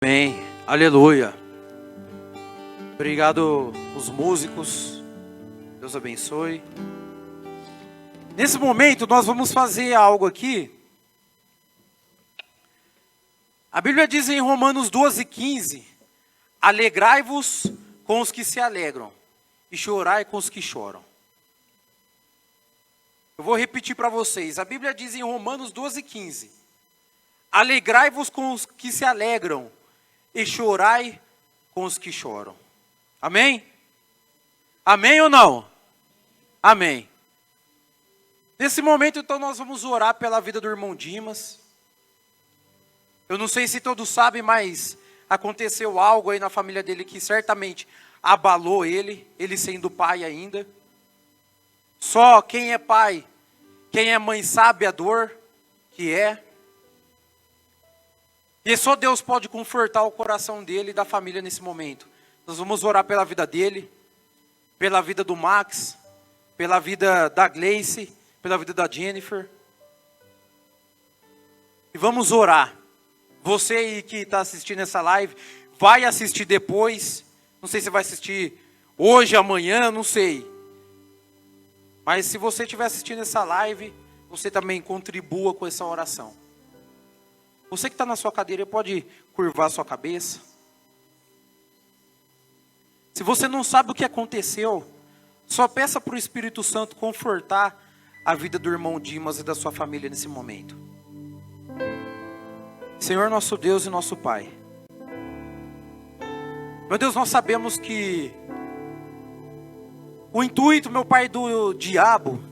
Amém, aleluia. Obrigado os músicos, Deus abençoe. Nesse momento nós vamos fazer algo aqui. A Bíblia diz em Romanos 12:15: alegrai-vos com os que se alegram e chorai com os que choram. Eu vou repetir para vocês. A Bíblia diz em Romanos 12:15: alegrai-vos com os que se alegram e chorai com os que choram. Amém? Amém ou não? Amém. Nesse momento, então, nós vamos orar pela vida do irmão Dimas. Eu não sei se todos sabem, mas aconteceu algo aí na família dele que certamente abalou ele sendo pai ainda. Só quem é pai, quem é mãe sabe a dor que é. E só Deus pode confortar o coração dele e da família nesse momento. Nós vamos orar pela vida dele, pela vida do Max, pela vida da Gleice, pela vida da Jennifer. E vamos orar. Você aí que está assistindo essa live, vai assistir depois. Não sei se vai assistir hoje, amanhã, não sei. Mas se você estiver assistindo essa live, você também contribua com essa oração. Você que está na sua cadeira pode curvar a sua cabeça. Se você não sabe o que aconteceu, só peça para o Espírito Santo confortar a vida do irmão Dimas e da sua família nesse momento. Senhor nosso Deus e nosso Pai. Meu Deus, nós sabemos que o intuito, meu Pai, do diabo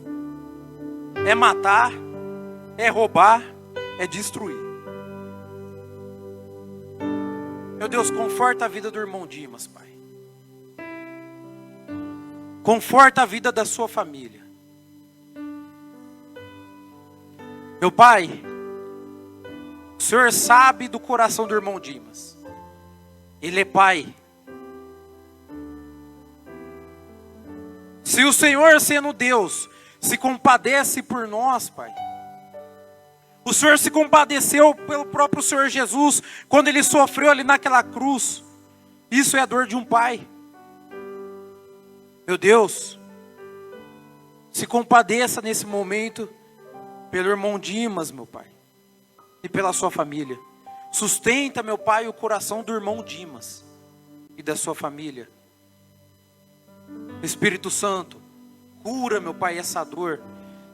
é matar, é roubar, é destruir. Meu Deus, conforta a vida do irmão Dimas, Pai. Conforta a vida da sua família. Meu Pai, o Senhor sabe do coração do irmão Dimas. Ele é pai. Se o Senhor, sendo Deus, se compadece por nós, Pai. O Senhor se compadeceu pelo próprio Senhor Jesus, quando Ele sofreu ali naquela cruz. Isso é a dor de um pai. Meu Deus, se compadeça nesse momento pelo irmão Dimas, meu Pai, e pela sua família. Sustenta, meu Pai, o coração do irmão Dimas e da sua família. Espírito Santo, cura, meu Pai, essa dor.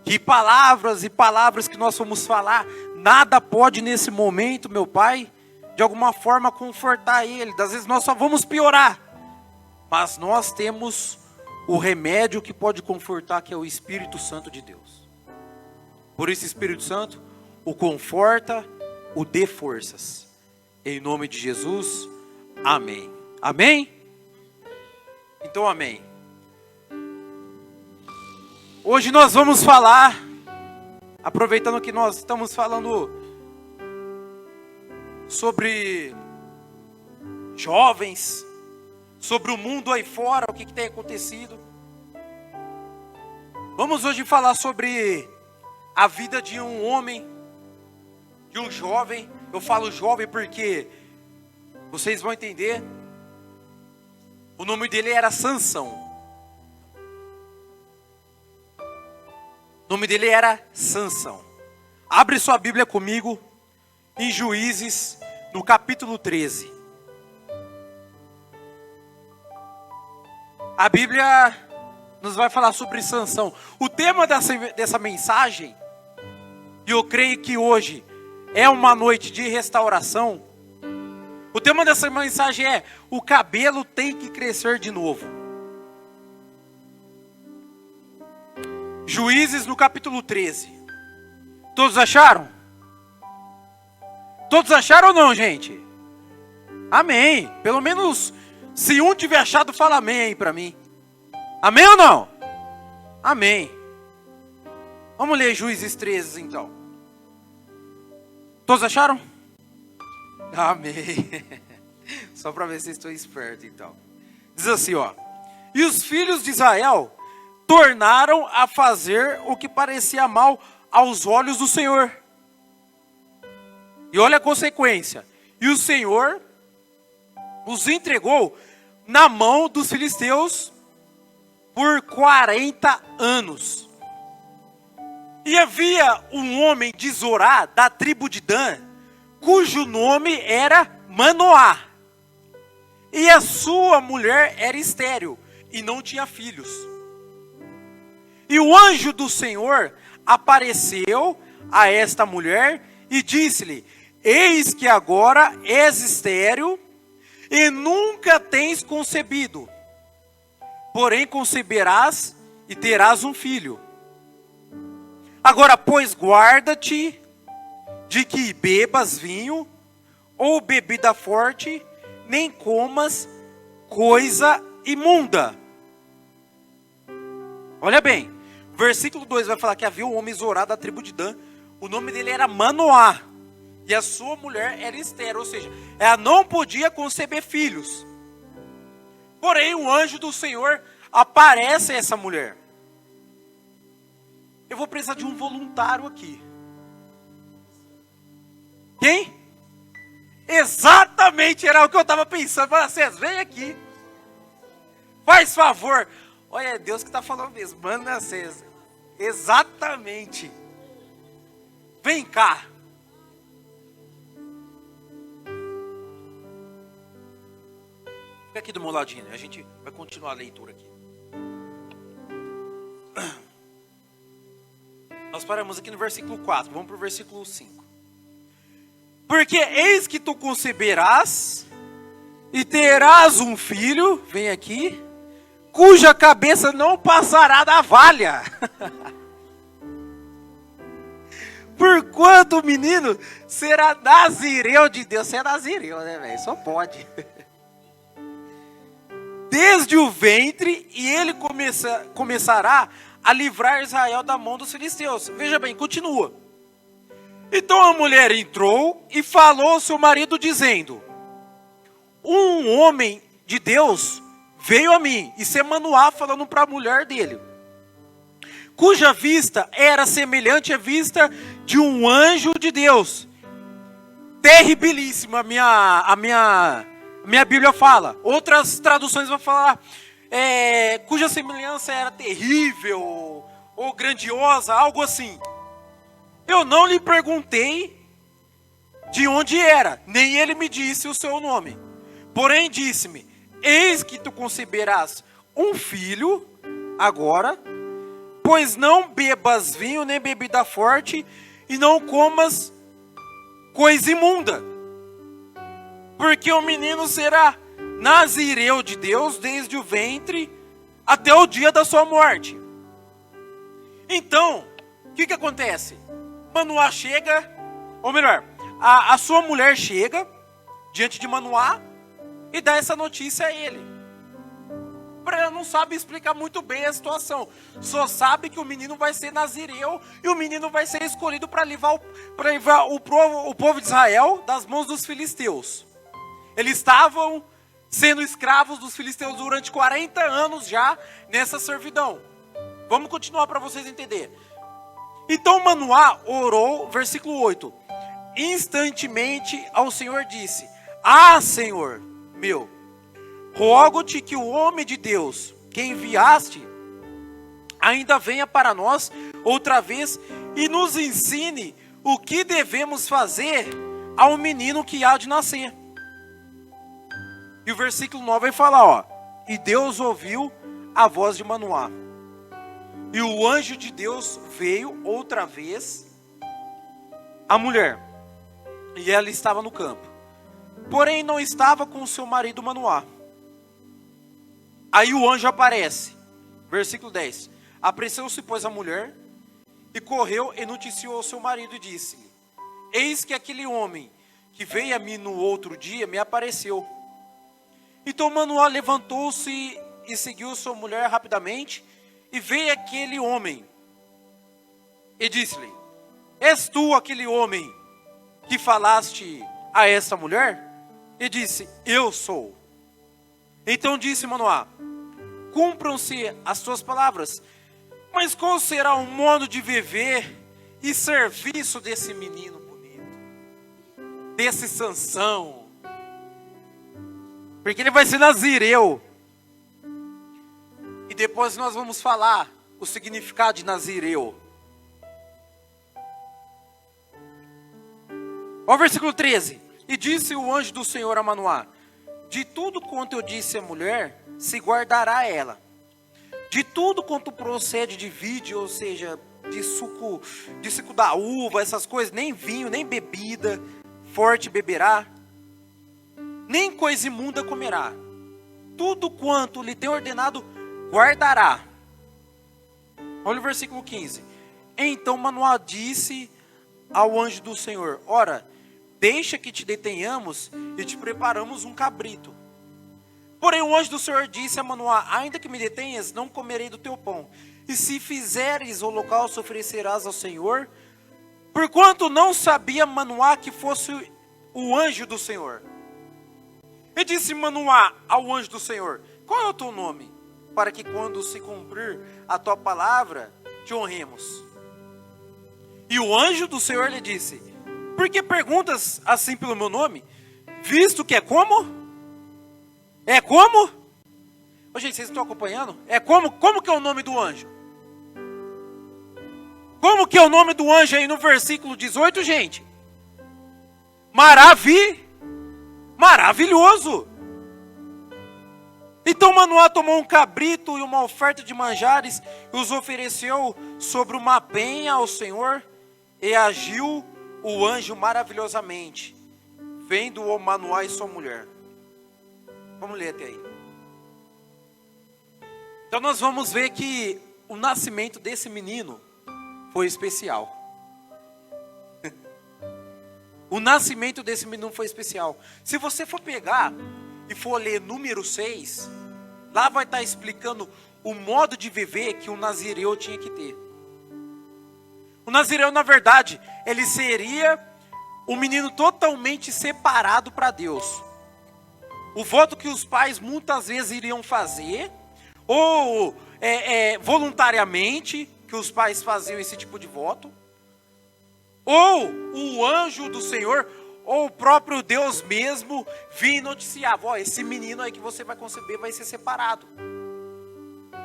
Que palavras e palavras que nós vamos falar, nada pode nesse momento, meu Pai, de alguma forma confortar ele. Às vezes nós só vamos piorar, mas nós temos o remédio que pode confortar, que é o Espírito Santo de Deus. Por isso, Espírito Santo, o conforta, o dê forças. Em nome de Jesus, amém. Amém? Então, amém. Hoje nós vamos falar, aproveitando que nós estamos falando sobre jovens, sobre o mundo aí fora, o que tem acontecido. Vamos hoje falar sobre a vida de um homem, de um jovem. Eu falo jovem porque vocês vão entender. O nome dele era Sansão. O nome dele era Sansão. Abre sua Bíblia comigo em Juízes, no capítulo 13. A Bíblia nos vai falar sobre Sansão. O tema dessa mensagem, e eu creio que hoje é uma noite de restauração. O tema dessa mensagem é: o cabelo tem que crescer de novo. Juízes no capítulo 13. Todos acharam? Todos acharam ou não, gente? Amém. Pelo menos, se um tiver achado, fala amém aí pra mim. Amém ou não? Amém. Vamos ler Juízes 13 então. Todos acharam? Amém. Só para ver se estou esperto então. Diz assim, ó: e os filhos de Israel tornaram a fazer o que parecia mal aos olhos do Senhor. E olha a consequência. E o Senhor os entregou na mão dos filisteus por 40 anos. E havia um homem de Zorá, da tribo de Dan, cujo nome era Manoá. E a sua mulher era estéril e não tinha filhos. E o anjo do Senhor apareceu a esta mulher e disse-lhe: eis que agora és estéril e nunca tens concebido. Porém conceberás e terás um filho. Agora, pois, guarda-te de que bebas vinho ou bebida forte, nem comas coisa imunda. Olha bem, versículo 2 vai falar que havia um homem Zorá da tribo de Dan. O nome dele era Manoá. E a sua mulher era estéril, ou seja, ela não podia conceber filhos. Porém, o anjo do Senhor aparece a essa mulher. Eu vou precisar de um voluntário aqui. Quem? Exatamente, era o que eu estava pensando. Fala, César, vem aqui. Faz favor. Olha, é Deus que está falando mesmo. Manda, César. Exatamente. Vem cá. Fica aqui do meu ladinho, a gente vai continuar a leitura aqui. Nós paramos aqui no versículo 4, vamos para o versículo 5. Porque eis que tu conceberás e terás um filho, vem aqui, cuja cabeça não passará da valha. Porquanto o menino será nazireu de Deus. Você é nazireu, né, velho? Só pode. Desde o ventre, e ele começará a livrar Israel da mão dos filisteus. Veja bem, continua. Então a mulher entrou e falou ao seu marido dizendo: um homem de Deus veio a mim. Isso é Manoá falando para a mulher dele, cuja vista era semelhante à vista de um anjo de Deus. Terribilíssima, a minha Bíblia fala. Outras traduções vão falar cuja semelhança era terrível ou grandiosa, algo assim. Eu não lhe perguntei de onde era, nem ele me disse o seu nome. Porém disse-me: eis que tu conceberás um filho agora, pois não bebas vinho nem bebida forte, e não comas coisa imunda. Porque o menino será nazireu de Deus desde o ventre até o dia da sua morte. Então, o que acontece? Manoá chega, ou melhor, a sua mulher chega diante de Manoá e dá essa notícia a ele. Ela não sabe explicar muito bem a situação, só sabe que o menino vai ser nazireu e o menino vai ser escolhido para livrar o povo de Israel das mãos dos filisteus. Eles estavam sendo escravos dos filisteus durante 40 anos já nessa servidão. Vamos continuar para vocês entenderem. Então Manoá orou, versículo 8. Instantemente ao Senhor disse: ah, Senhor meu, rogo-te que o homem de Deus que enviaste ainda venha para nós outra vez e nos ensine o que devemos fazer ao menino que há de nascer. E o versículo 9 vai falar, e Deus ouviu a voz de Manoá. E o anjo de Deus veio outra vez à mulher, e ela estava no campo, porém não estava com o seu marido Manoá. Aí o anjo aparece, versículo 10. Apressou-se, pois, a mulher, e correu e noticiou ao seu marido e disse-lhe: eis que aquele homem que veio a mim no outro dia me apareceu. Então Manoá levantou-se e seguiu sua mulher rapidamente, e veio aquele homem e disse-lhe: és tu aquele homem que falaste a esta mulher? E disse: eu sou. Então disse Manoá: cumpram-se as tuas palavras, mas qual será o modo de viver e serviço desse menino bonito, desse Sansão? Porque ele vai ser nazireu. E depois nós vamos falar o significado de nazireu. Olha o versículo 13. E disse o anjo do Senhor a Manoá: de tudo quanto eu disse à mulher, se guardará ela. De tudo quanto procede de vide, ou seja, de suco da uva, essas coisas, nem vinho, nem bebida forte beberá, nem coisa imunda comerá. Tudo quanto lhe tem ordenado, guardará. Olha o versículo 15. Então Manoá disse ao anjo do Senhor: ora, deixa que te detenhamos e te preparamos um cabrito. Porém o anjo do Senhor disse a Manoá: ainda que me detenhas, não comerei do teu pão. E se fizeres holocausto, oferecerás ao Senhor. Porquanto não sabia Manoá que fosse o anjo do Senhor. E disse Manoá ao anjo do Senhor: qual é o teu nome? Para que quando se cumprir a tua palavra, te honremos. E o anjo do Senhor lhe disse: por que perguntas assim pelo meu nome? Visto que é como? É como? Ô, gente, vocês estão acompanhando? É como? Como que é o nome do anjo? Como que é o nome do anjo aí no versículo 18, gente? Maravilhoso. Então Manoá tomou um cabrito e uma oferta de manjares e os ofereceu sobre uma penha ao Senhor, e agiu o anjo maravilhosamente, vendo o Manoá e sua mulher. Vamos ler até aí. Então nós vamos ver que o nascimento desse menino foi especial. O nascimento desse menino foi especial. Se você for pegar e for ler número 6, lá vai estar explicando o modo de viver que o nazireu tinha que ter. O nazireu, na verdade, ele seria um menino totalmente separado para Deus. O voto que os pais muitas vezes iriam fazer, ou voluntariamente, que os pais faziam esse tipo de voto, ou o anjo do Senhor, ou o próprio Deus mesmo, vinha e noticiava: ó, esse menino aí que você vai conceber vai ser separado.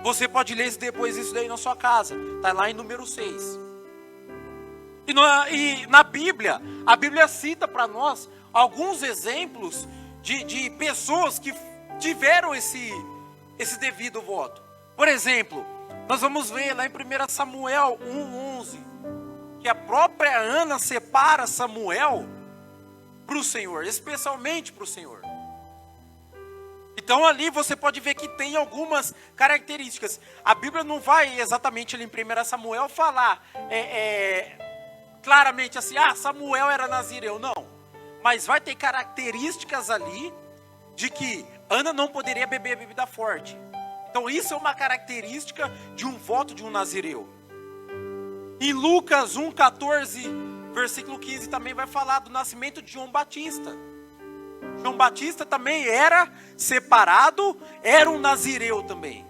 Você pode ler depois isso daí na sua casa, está lá em número 6. E na Bíblia, a Bíblia cita para nós alguns exemplos de pessoas que tiveram esse devido voto. Por exemplo, nós vamos ver lá em 1 Samuel 1:11, que a própria Ana separa Samuel para o Senhor, especialmente para o Senhor. Então ali você pode ver que tem algumas características. A Bíblia não vai exatamente ali em 1 Samuel falar claramente assim: ah, Samuel era nazireu, não. Mas vai ter características ali de que Ana não poderia beber bebida forte. Então isso é uma característica de um voto de um nazireu. Em Lucas 1:14, versículo 15, também vai falar do nascimento de João Batista. João Batista também era separado, era um nazireu também.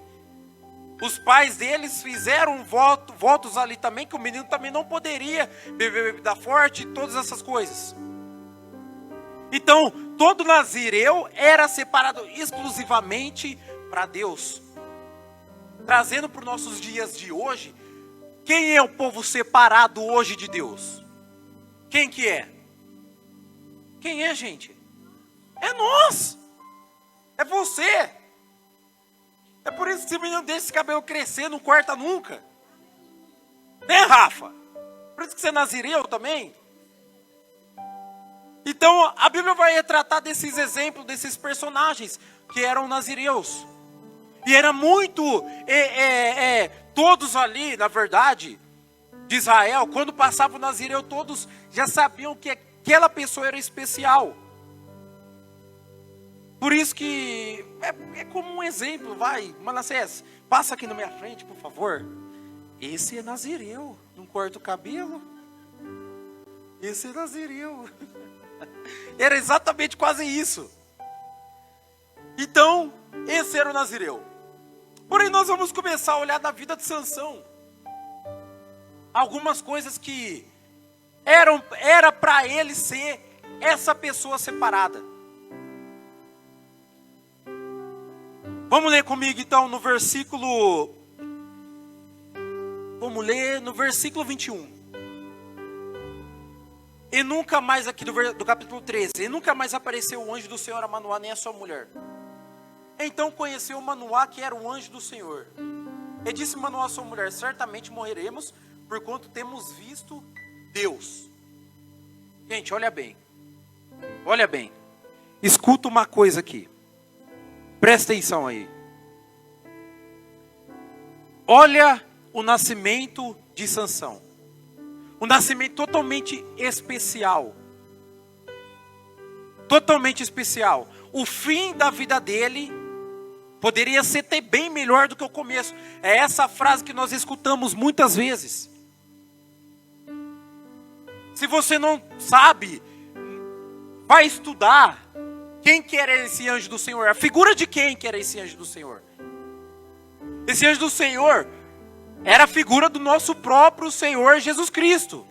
Os pais deles fizeram votos ali também, que o menino também não poderia beber bebida forte, todas essas coisas. Então, todo nazireu era separado exclusivamente para Deus. Trazendo para os nossos dias de hoje, quem é o povo separado hoje de Deus? Quem que é? Quem é, gente? É nós. É você. É por isso que esse menino deixa esse cabelo crescer, não corta nunca. Né, Rafa? Por isso que você é nazireu também. Então, a Bíblia vai retratar desses exemplos, desses personagens que eram nazireus. E era muito, todos ali, na verdade, de Israel, quando passava o nazireu, todos já sabiam que aquela pessoa era especial. Por isso que, é como um exemplo, vai, Manassés, passa aqui na minha frente, por favor. Esse é nazireu, não corta o cabelo. Esse é nazireu. Era exatamente quase isso. Então, esse era o nazireu. Porém, nós vamos começar a olhar na vida de Sansão algumas coisas que era para ele ser essa pessoa separada. Vamos ler comigo então no versículo... Vamos ler no versículo 21. E nunca mais, aqui do capítulo 13, e nunca mais apareceu o anjo do Senhor a Manoá, nem a sua mulher. Então conheceu Manoá, que era o anjo do Senhor. E disse Manoá à sua mulher: certamente morreremos, porquanto temos visto Deus. Gente, olha bem. Olha bem. Escuta uma coisa aqui. Presta atenção aí. Olha o nascimento de Sansão. Um nascimento totalmente especial. Totalmente especial. O fim da vida dele poderia ser até bem melhor do que o começo. É essa frase que nós escutamos muitas vezes. Se você não sabe, vai estudar. Quem que era esse anjo do Senhor? A figura de quem que era esse anjo do Senhor? Esse anjo do Senhor era a figura do nosso próprio Senhor Jesus Cristo.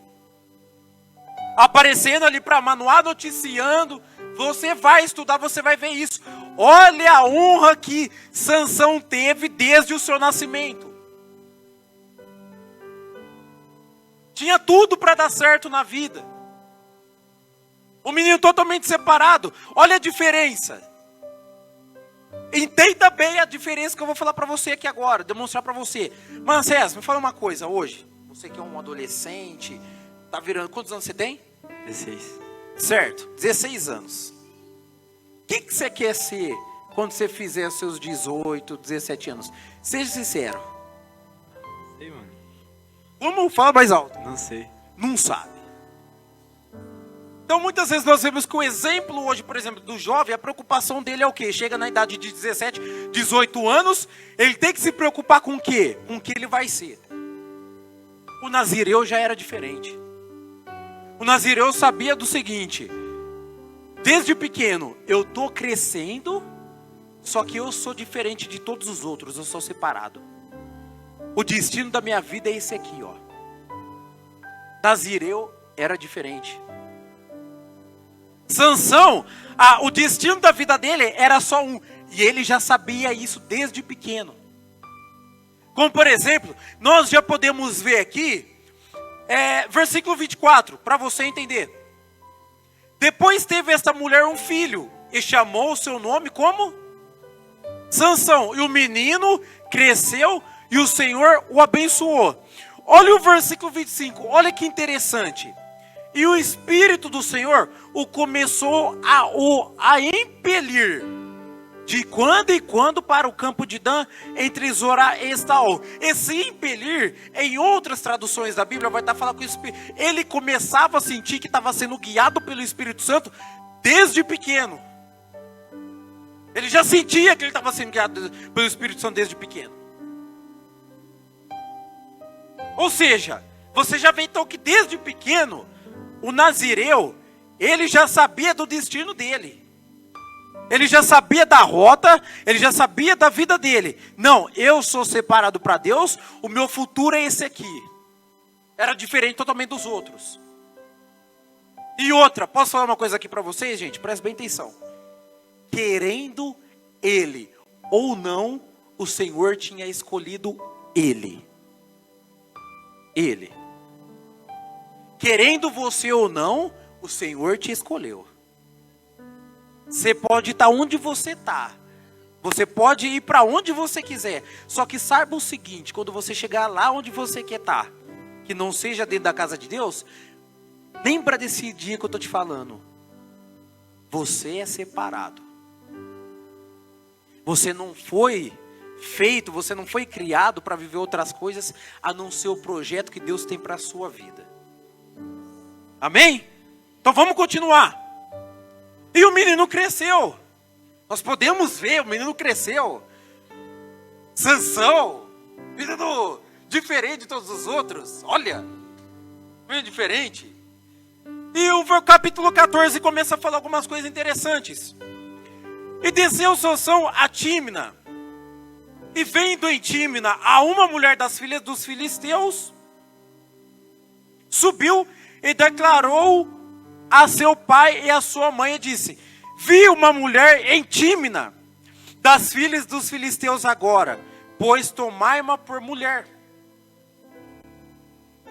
Aparecendo ali para Manoá, noticiando. Você vai estudar, você vai ver isso. Olha a honra que Sansão teve desde o seu nascimento. Tinha tudo para dar certo na vida. Um menino totalmente separado. Olha a diferença. Entenda bem a diferença que eu vou falar para você aqui agora, demonstrar para você. Manassés, me fala uma coisa hoje. Você que é um adolescente, tá virando... Quantos anos você tem? 16. Certo, 16 anos. O que você quer ser quando você fizer os seus 18, 17 anos? Seja sincero. Sei, mano. Como? Fala mais alto. Não sei. Não sabe. Então muitas vezes nós vemos que o exemplo hoje, por exemplo, do jovem, a preocupação dele é o quê? Chega na idade de 17, 18 anos, ele tem que se preocupar com o quê? Com o que ele vai ser. O nazireu já era diferente. O nazireu sabia do seguinte: desde pequeno, eu estou crescendo, só que eu sou diferente de todos os outros, eu sou separado. O destino da minha vida é esse aqui, ó. Nazireu era diferente. Sansão, o destino da vida dele era só um. E ele já sabia isso desde pequeno. Como por exemplo, nós já podemos ver aqui, versículo 24, para você entender. Depois teve esta mulher um filho, e chamou o seu nome como? Sansão. E o menino cresceu, e o Senhor o abençoou. Olha o versículo 25, olha que interessante. E o Espírito do Senhor o começou a impelir de quando em quando para o campo de Dan, entre Zorá e Estaol. Esse impelir, em outras traduções da Bíblia, vai estar falando que o Espírito, ele começava a sentir que estava sendo guiado pelo Espírito Santo desde pequeno. Ele já sentia que ele estava sendo guiado pelo Espírito Santo desde pequeno. Ou seja, você já vê então que desde pequeno, o nazireu, ele já sabia do destino dele. Ele já sabia da rota, ele já sabia da vida dele. Não, eu sou separado para Deus, o meu futuro é esse aqui. Era diferente totalmente dos outros. E outra, posso falar uma coisa aqui para vocês, gente? Presta bem atenção. Querendo ele ou não, o Senhor tinha escolhido ele. Ele. Querendo você ou não, o Senhor te escolheu. Você pode estar onde você está. Você pode ir para onde você quiser. Só que saiba o seguinte, quando você chegar lá onde você quer estar, que não seja dentro da casa de Deus, lembra desse dia que eu estou te falando. Você é separado. Você não foi feito, você não foi criado para viver outras coisas, a não ser o projeto que Deus tem para a sua vida. Amém? Então vamos continuar. E o menino cresceu. Nós podemos ver, o menino cresceu. Sansão, menino diferente de todos os outros. Olha, menino diferente. E o capítulo 14 começa a falar algumas coisas interessantes. E desceu Sansão a Tímina. E vendo em Tímina a uma mulher das filhas dos filisteus, subiu e declarou a seu pai e a sua mãe e disse: vi uma mulher em Tímina, das filhas dos filisteus agora, pois tomai-ma por mulher.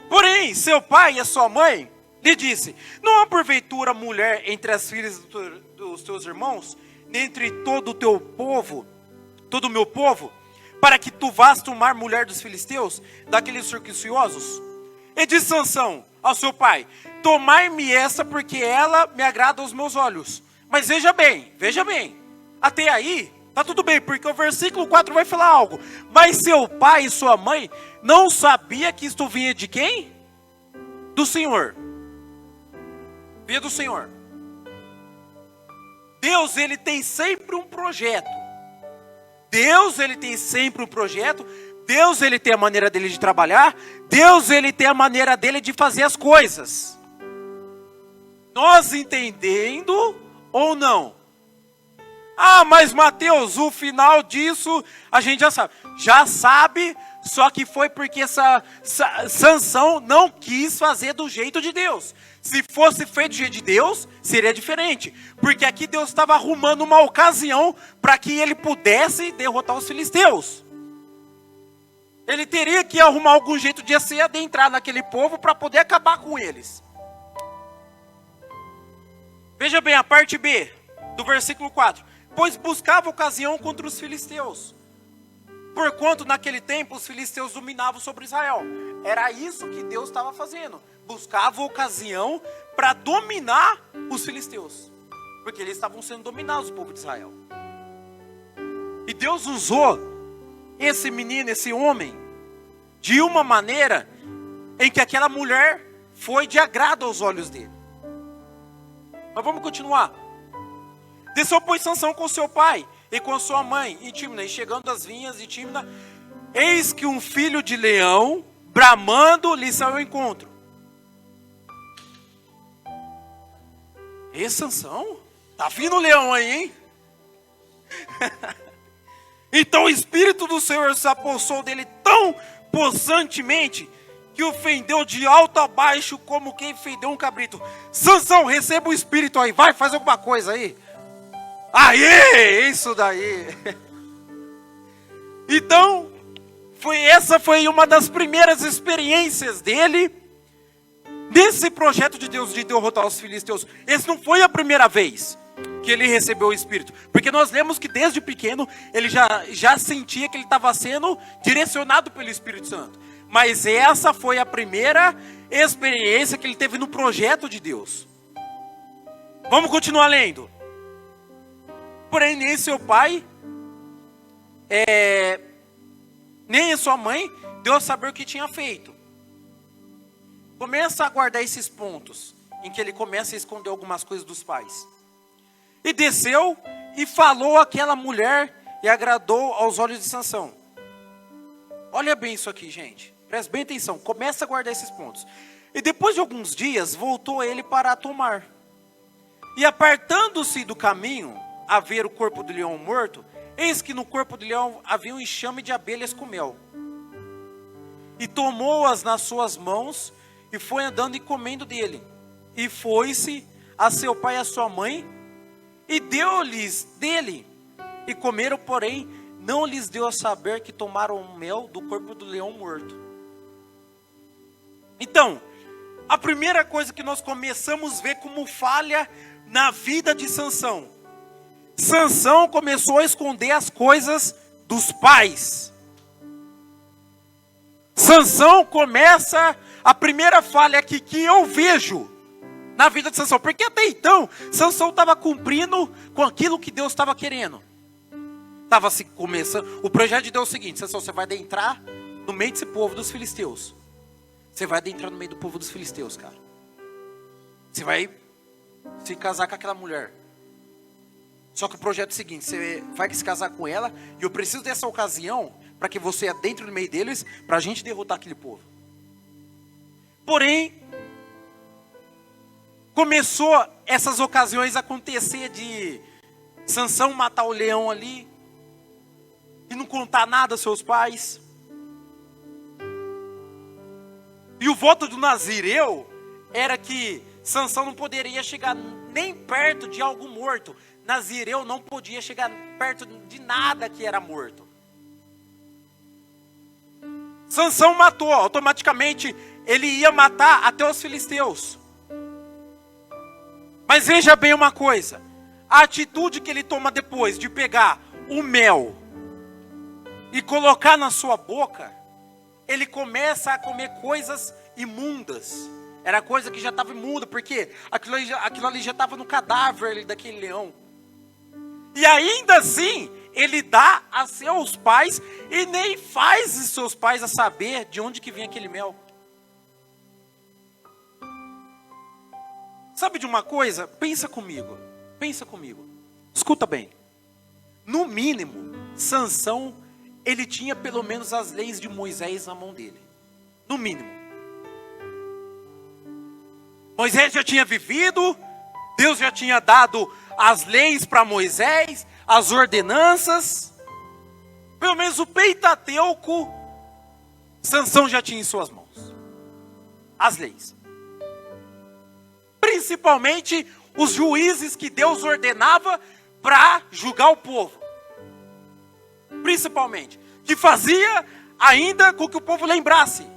Porém, seu pai e a sua mãe lhe disse: não há porventura mulher entre as filhas dos teus irmãos, dentre todo o teu povo, todo o meu povo, para que tu vás tomar mulher dos filisteus, daqueles circunciosos? E disse Sansão ao seu pai: tomai-me essa, porque ela me agrada aos meus olhos. Mas veja bem, até aí tá tudo bem, porque o versículo 4 vai falar algo. Mas seu pai e sua mãe não sabia que isto vinha de quem? Do Senhor. Vinha do Senhor. Deus, ele tem sempre um projeto. Deus, ele tem sempre um projeto. Deus, ele tem a maneira dele de trabalhar. Deus, ele tem a maneira dele de fazer as coisas. Nós entendendo ou não? Ah, mas Mateus, o final disso a gente já sabe. Já sabe, só que foi porque Sansão não quis fazer do jeito de Deus. Se fosse feito do jeito de Deus, seria diferente. Porque aqui Deus estava arrumando uma ocasião para que ele pudesse derrotar os filisteus. Ele teria que arrumar algum jeito de se adentrar naquele povo para poder acabar com eles. Veja bem a parte B do versículo 4. Pois buscava ocasião contra os filisteus, porquanto naquele tempo os filisteus dominavam sobre Israel. Era isso que Deus estava fazendo. Buscava ocasião para dominar os filisteus, porque eles estavam sendo dominados, o povo de Israel. E Deus usou esse menino, esse homem, de uma maneira em que aquela mulher foi de agrado aos olhos dele. Mas vamos continuar. Desceu, pois, Sansão com seu pai e com sua mãe em Tímina, e chegando às vinhas de Tímina, eis que um filho de leão, bramando, lhe saiu ao encontro. E Sansão? Tá vindo o leão aí, hein? Então o Espírito do Senhor se apossou dele tão possantemente, que o fendeu de alto a baixo, como quem fendeu um cabrito. Sansão, receba o Espírito aí, vai, faz alguma coisa aí. Aê, isso daí. Então, essa foi uma das primeiras experiências dele, nesse projeto de Deus de derrotar os filisteus. Essa não foi a primeira vez que ele recebeu o Espírito, porque nós lemos que desde pequeno, ele já sentia que ele estava sendo direcionado pelo Espírito Santo. Mas essa foi a primeira experiência que ele teve no projeto de Deus. Vamos continuar lendo. Porém, nem seu pai, nem a sua mãe, deu a saber o que tinha feito. Começa a guardar esses pontos, em que ele começa a esconder algumas coisas dos pais. E desceu, e falou àquela mulher, e agradou aos olhos de Sansão. Olha bem isso aqui, gente. Presta bem atenção, começa a guardar esses pontos. E depois de alguns dias, voltou ele para a tomar. E apartando-se do caminho, a ver o corpo do leão morto, eis que no corpo do leão havia um enxame de abelhas com mel. E tomou-as nas suas mãos, e foi andando e comendo dele. E foi-se a seu pai e a sua mãe, e deu-lhes dele. E comeram, porém, não lhes deu a saber que tomaram o mel do corpo do leão morto. Então, a primeira coisa que nós começamos a ver como falha na vida de Sansão. Sansão começou a esconder as coisas dos pais. Sansão começa, a primeira falha aqui que eu vejo na vida de Sansão, porque até então, Sansão estava cumprindo com aquilo que Deus estava querendo. Estava se começando, o projeto de Deus é o seguinte: Sansão, você vai adentrar no meio desse povo dos filisteus. Você vai adentrar no meio do povo dos filisteus, cara. Você vai se casar com aquela mulher. Só que o projeto é o seguinte: você vai se casar com ela, e eu preciso dessa ocasião para que você adentre no meio deles, para a gente derrotar aquele povo. Porém, começou essas ocasiões a acontecer de Sansão matar o leão ali, e não contar nada aos seus pais. E o voto do Nazireu era que Sansão não poderia chegar nem perto de algo morto, nazireu não podia chegar perto de nada que era morto. Sansão matou, automaticamente ele ia matar até os filisteus. Mas veja bem uma coisa, a atitude que ele toma depois de pegar o mel e colocar na sua boca, ele começa a comer coisas imundas. Era coisa que já estava imunda, porque aquilo ali já estava no cadáver daquele leão. E ainda assim, ele dá a seus pais e nem faz os seus pais a saber de onde que vinha aquele mel. Sabe de uma coisa? Pensa comigo. Escuta bem. No mínimo, Sansão, ele tinha pelo menos as leis de Moisés na mão dele. No mínimo. Moisés já tinha vivido, Deus já tinha dado as leis para Moisés, as ordenanças. Pelo menos o Pentateuco, Sansão já tinha em suas mãos. As leis. Principalmente os juízes que Deus ordenava para julgar o povo. Principalmente. Que fazia ainda com que o povo lembrasse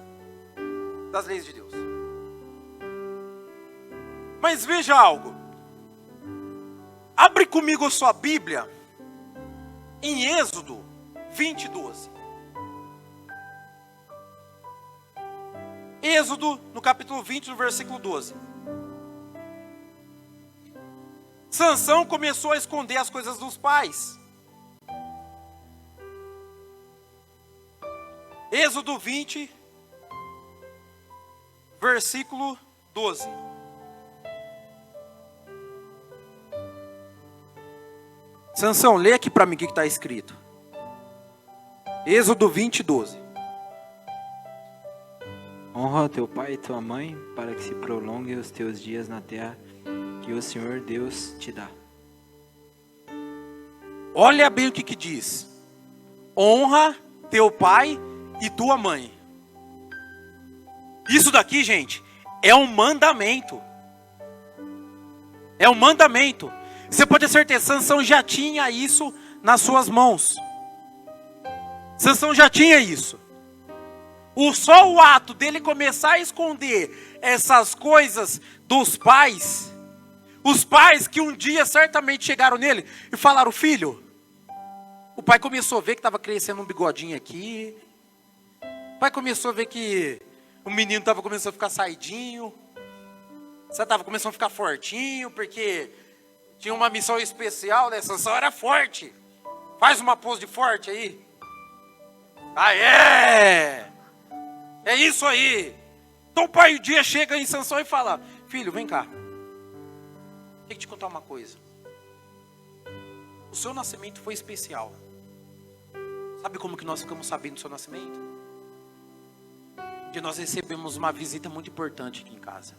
das leis de Deus. Mas veja algo. Abre comigo a sua Bíblia em Êxodo 20:12. Êxodo, no capítulo 20, no versículo 12. Sansão começou a esconder as coisas dos pais. Êxodo 20, versículo 12. Sansão, lê aqui para mim o que está escrito. Êxodo 20, 12. Honra teu pai e tua mãe, para que se prolonguem os teus dias na terra que o Senhor Deus te dá. Olha bem o que diz. Honra teu pai e tua mãe. Isso daqui, gente, é um mandamento. É um mandamento. Você pode ter certeza, Sansão já tinha isso nas suas mãos. Sansão já tinha isso. Só o ato dele começar a esconder essas coisas dos pais, os pais que um dia certamente chegaram nele e falaram: filho, o pai começou a ver que estava crescendo um bigodinho aqui, o pai começou a ver que o menino estava começando a ficar saidinho, você estava começando a ficar fortinho, porque tinha uma missão especial, né? Sansão era forte, faz uma pose de forte aí. É isso aí. Então o pai um dia chega em Sansão e fala: filho, vem cá, tem que te contar uma coisa. O seu nascimento foi especial. Sabe como que nós ficamos sabendo do seu nascimento? Que nós recebemos uma visita muito importante aqui em casa.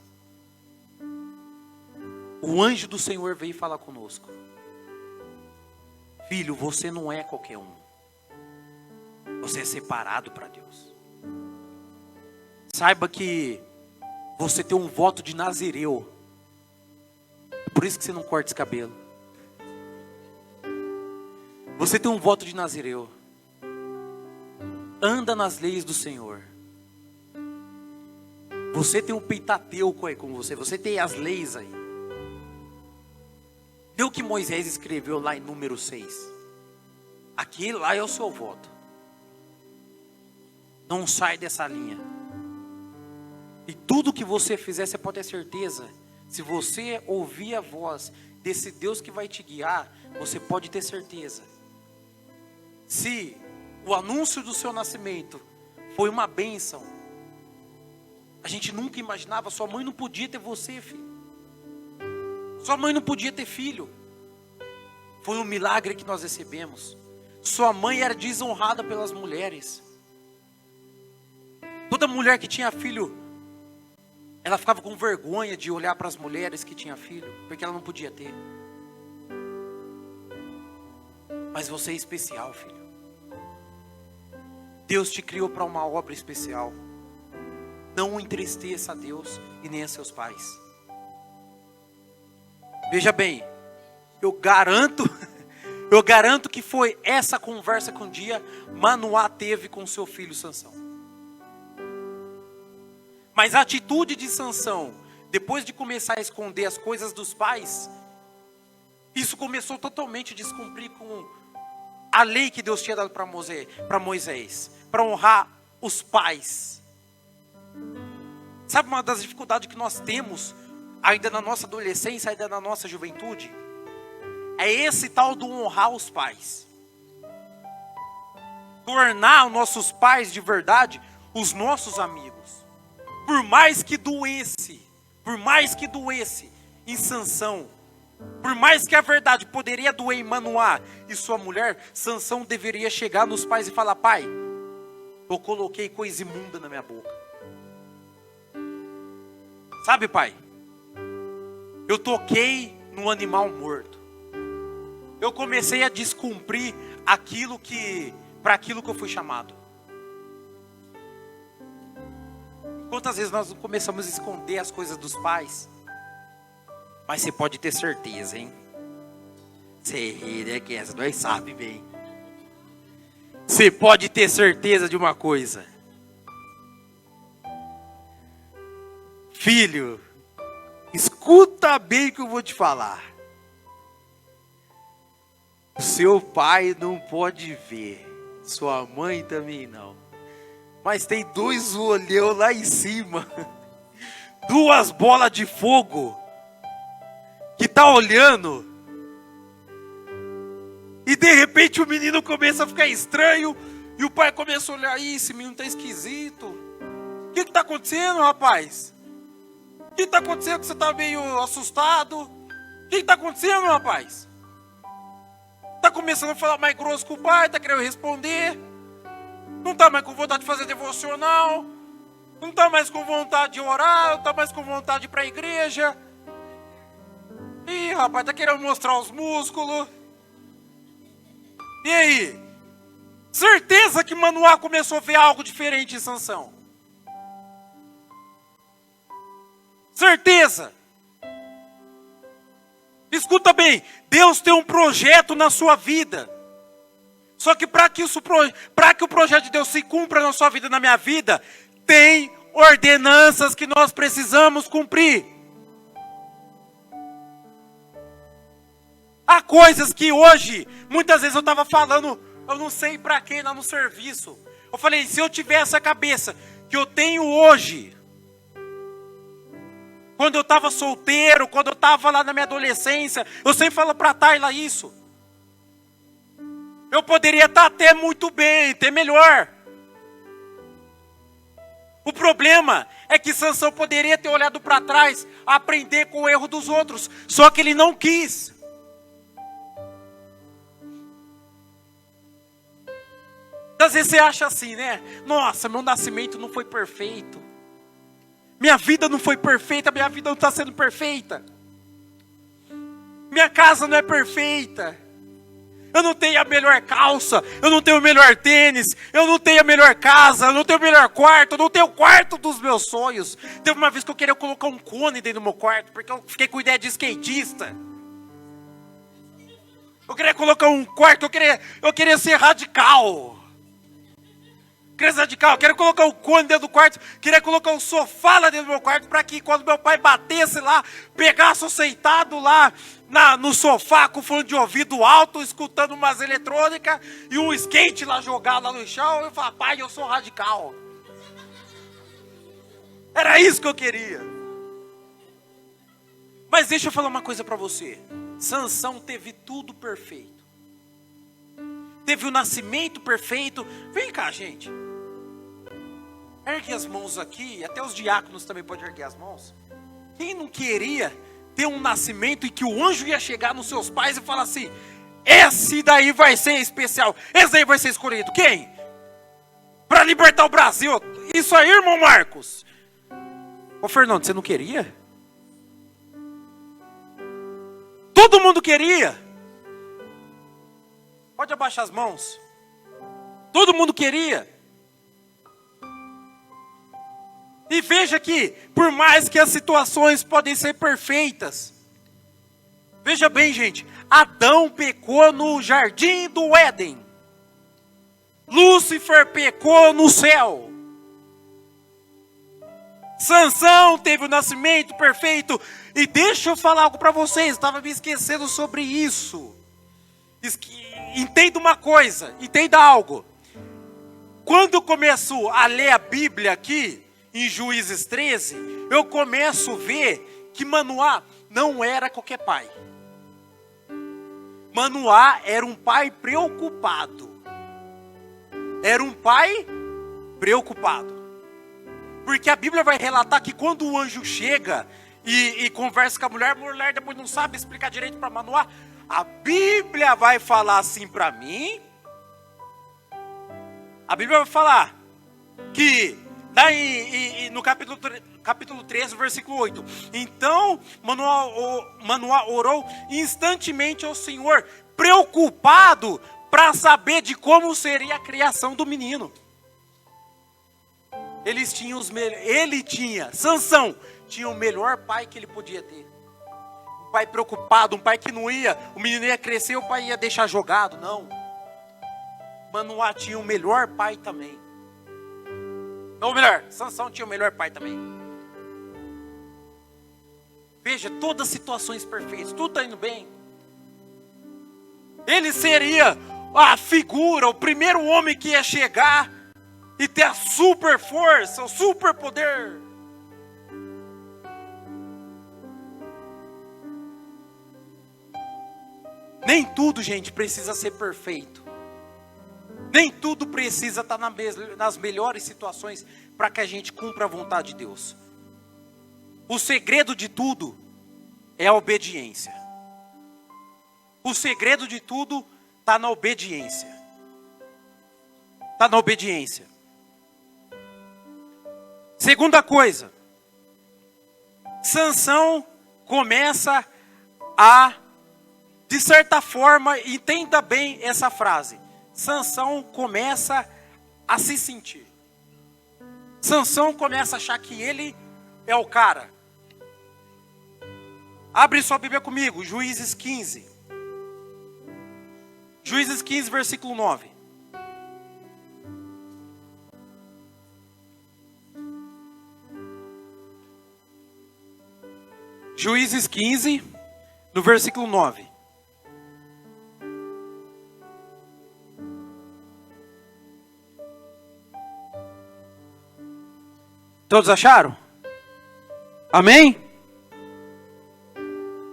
O anjo do Senhor veio falar conosco: filho, você não é qualquer um. Você é separado para Deus. Saiba que você tem um voto de nazireu. Por isso que você não corta esse cabelo. Você tem um voto de nazireu. Anda nas leis do Senhor. Você tem um Pentateuco aí com você. Você tem as leis aí. Deu o que Moisés escreveu lá em número 6. Aqui lá é o seu voto. Não sai dessa linha. E tudo que você fizer, você pode ter certeza. Se você ouvir a voz desse Deus que vai te guiar, você pode ter certeza. Se o anúncio do seu nascimento foi uma bênção, a gente nunca imaginava, sua mãe não podia ter você, filho. Sua mãe não podia ter filho. Foi um milagre que nós recebemos. Sua mãe era desonrada pelas mulheres. Toda mulher que tinha filho, ela ficava com vergonha de olhar para as mulheres que tinham filho, porque ela não podia ter. Mas você é especial, filho. Deus te criou para uma obra especial. Não entristeça a Deus e nem a seus pais. Veja bem, eu garanto que foi essa conversa que um dia Manoá teve com seu filho Sansão. Mas a atitude de Sansão, depois de começar a esconder as coisas dos pais, isso começou totalmente a descumprir com a lei que Deus tinha dado para Moisés, para honrar os pais. Sabe uma das dificuldades que nós temos, ainda na nossa adolescência, ainda na nossa juventude? É esse tal do honrar os pais. Tornar os nossos pais de verdade os nossos amigos. Por mais que doesse em Sansão, por mais que a verdade poderia doer em Manoá e sua mulher, Sansão deveria chegar nos pais e falar: pai, eu coloquei coisa imunda na minha boca. Sabe, pai? Eu toquei num animal morto. Eu comecei a descumprir para aquilo que eu fui chamado. Quantas vezes nós começamos a esconder as coisas dos pais? Mas você pode ter certeza, hein? Você ri, né, que essa nós sabe bem. Você pode ter certeza de uma coisa. Filho, escuta bem o que eu vou te falar. O seu pai não pode ver, sua mãe também não. Mas tem 2 olhão lá em cima, 2 bolas de fogo, que tá olhando. E de repente o menino começa a ficar estranho, e o pai começa a olhar: ih, esse menino tá esquisito. O que tá acontecendo, rapaz? O que tá acontecendo que você tá meio assustado? O que tá acontecendo, rapaz? Tá começando a falar mais grosso com o pai, tá querendo responder. Não tá mais com vontade de fazer devocional. Não tá mais com vontade de orar, não tá mais com vontade de ir pra igreja. Ih, rapaz, tá querendo mostrar os músculos. E aí? Certeza que Manoá começou a ver algo diferente em Sansão. Certeza. Escuta bem, Deus tem um projeto na sua vida. Só que para que o projeto de Deus se cumpra na sua vida e na minha vida, tem ordenanças que nós precisamos cumprir. Há coisas que hoje, muitas vezes eu estava falando, eu não sei para quem lá no serviço. Eu falei: se eu tivesse a cabeça que eu tenho hoje, quando eu estava solteiro, quando eu estava lá na minha adolescência, eu sempre falo para a Tayla isso. Eu poderia estar até muito bem, até melhor. O problema é que Sansão poderia ter olhado para trás, aprender com o erro dos outros, só que ele não quis. Às vezes você acha assim, né? Nossa, meu nascimento não foi perfeito. Minha vida não foi perfeita, minha vida não está sendo perfeita. Minha casa não é perfeita. Eu não tenho a melhor calça, eu não tenho o melhor tênis, eu não tenho a melhor casa, eu não tenho o melhor quarto, eu não tenho o quarto dos meus sonhos. Teve uma vez que eu queria colocar um cone dentro do meu quarto, porque eu fiquei com ideia de skatista. Eu queria colocar um quarto, eu queria ser radical. Eu quero colocar um cone dentro do quarto, queria colocar um sofá lá dentro do meu quarto, para que quando meu pai batesse lá, pegasse eu sentado lá no sofá com fone de ouvido alto, escutando umas eletrônicas e um skate lá jogado lá no chão, eu falava: pai, eu sou radical. Era isso que eu queria. Mas deixa eu falar uma coisa para você. Sansão teve tudo perfeito. Teve o nascimento perfeito. Vem cá, gente. Ergue as mãos aqui, até os diáconos também podem erguer as mãos. Quem não queria ter um nascimento e que o anjo ia chegar nos seus pais e falar assim: esse daí vai ser especial, esse daí vai ser escolhido. Quem? Para libertar o Brasil. Isso aí, irmão Marcos. Ô Fernando, você não queria? Todo mundo queria. Pode abaixar as mãos. Todo mundo queria. E veja que, por mais que as situações podem ser perfeitas, veja bem, gente, Adão pecou no jardim do Éden. Lúcifer pecou no céu. Sansão teve o nascimento perfeito. E deixa eu falar algo para vocês, estava me esquecendo sobre isso. Entenda uma coisa, entenda algo. Quando eu começo a ler a Bíblia aqui, em Juízes 13, eu começo a ver que Manoá não era qualquer pai. Manoá era um pai preocupado. Era um pai preocupado. Porque a Bíblia vai relatar que quando o anjo chega e conversa com a mulher depois não sabe explicar direito para Manoá. A Bíblia vai falar assim para mim. A Bíblia vai falar que no capítulo 13, versículo 8. Então Manoá orou instantemente ao Senhor, preocupado para saber de como seria a criação do menino. Sansão tinha o melhor pai que ele podia ter. Um pai preocupado, um pai que não ia, o menino ia crescer, o pai ia deixar jogado, não. Manoá tinha o melhor pai também. Ou melhor, Sansão tinha o melhor pai também. Veja, todas as situações perfeitas, tudo está indo bem. Ele seria a figura, o primeiro homem que ia chegar e ter a super força, o super poder. Nem tudo, gente, precisa ser perfeito. Nem tudo precisa estar nas melhores situações para que a gente cumpra a vontade de Deus. O segredo de tudo é a obediência. O segredo de tudo está na obediência. Está na obediência. Segunda coisa, Sansão começa a, de certa forma, entenda bem essa frase, Sansão começa a se sentir. Sansão começa a achar que ele é o cara. Abre sua Bíblia comigo, Juízes 15. Juízes 15, versículo 9. Juízes 15, no versículo 9. Todos acharam? Amém?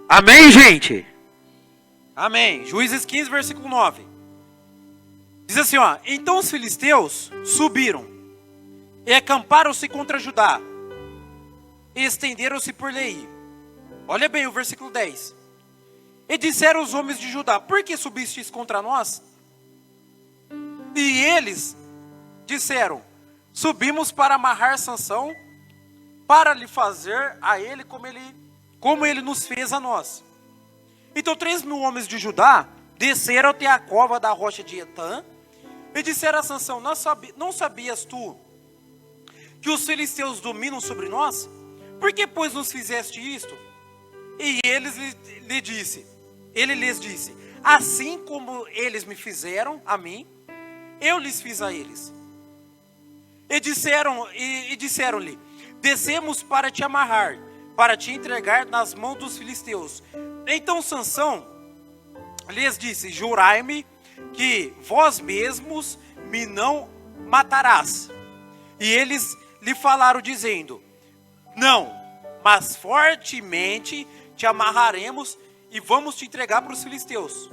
Amém, gente? Amém. Juízes 15, versículo 9. Diz assim, ó. Então os filisteus subiram e acamparam-se contra Judá e estenderam-se por Leí. Olha bem o versículo 10. E disseram os homens de Judá: por que subistes contra nós? E eles disseram: subimos para amarrar Sansão, para lhe fazer a ele como ele nos fez a nós. Então 3.000 homens de Judá desceram até a cova da rocha de Etã e disseram a Sansão: não sabias tu que os filisteus dominam sobre nós? Por que, pois, nos fizeste isto? E ele lhes disse: assim como eles me fizeram a mim, eu lhes fiz a eles. E disseram-lhe: descemos para te amarrar, para te entregar nas mãos dos filisteus. Então Sansão lhes disse: jurai-me que vós mesmos me não matarás. E eles lhe falaram dizendo: não, mas fortemente te amarraremos e vamos te entregar para os filisteus.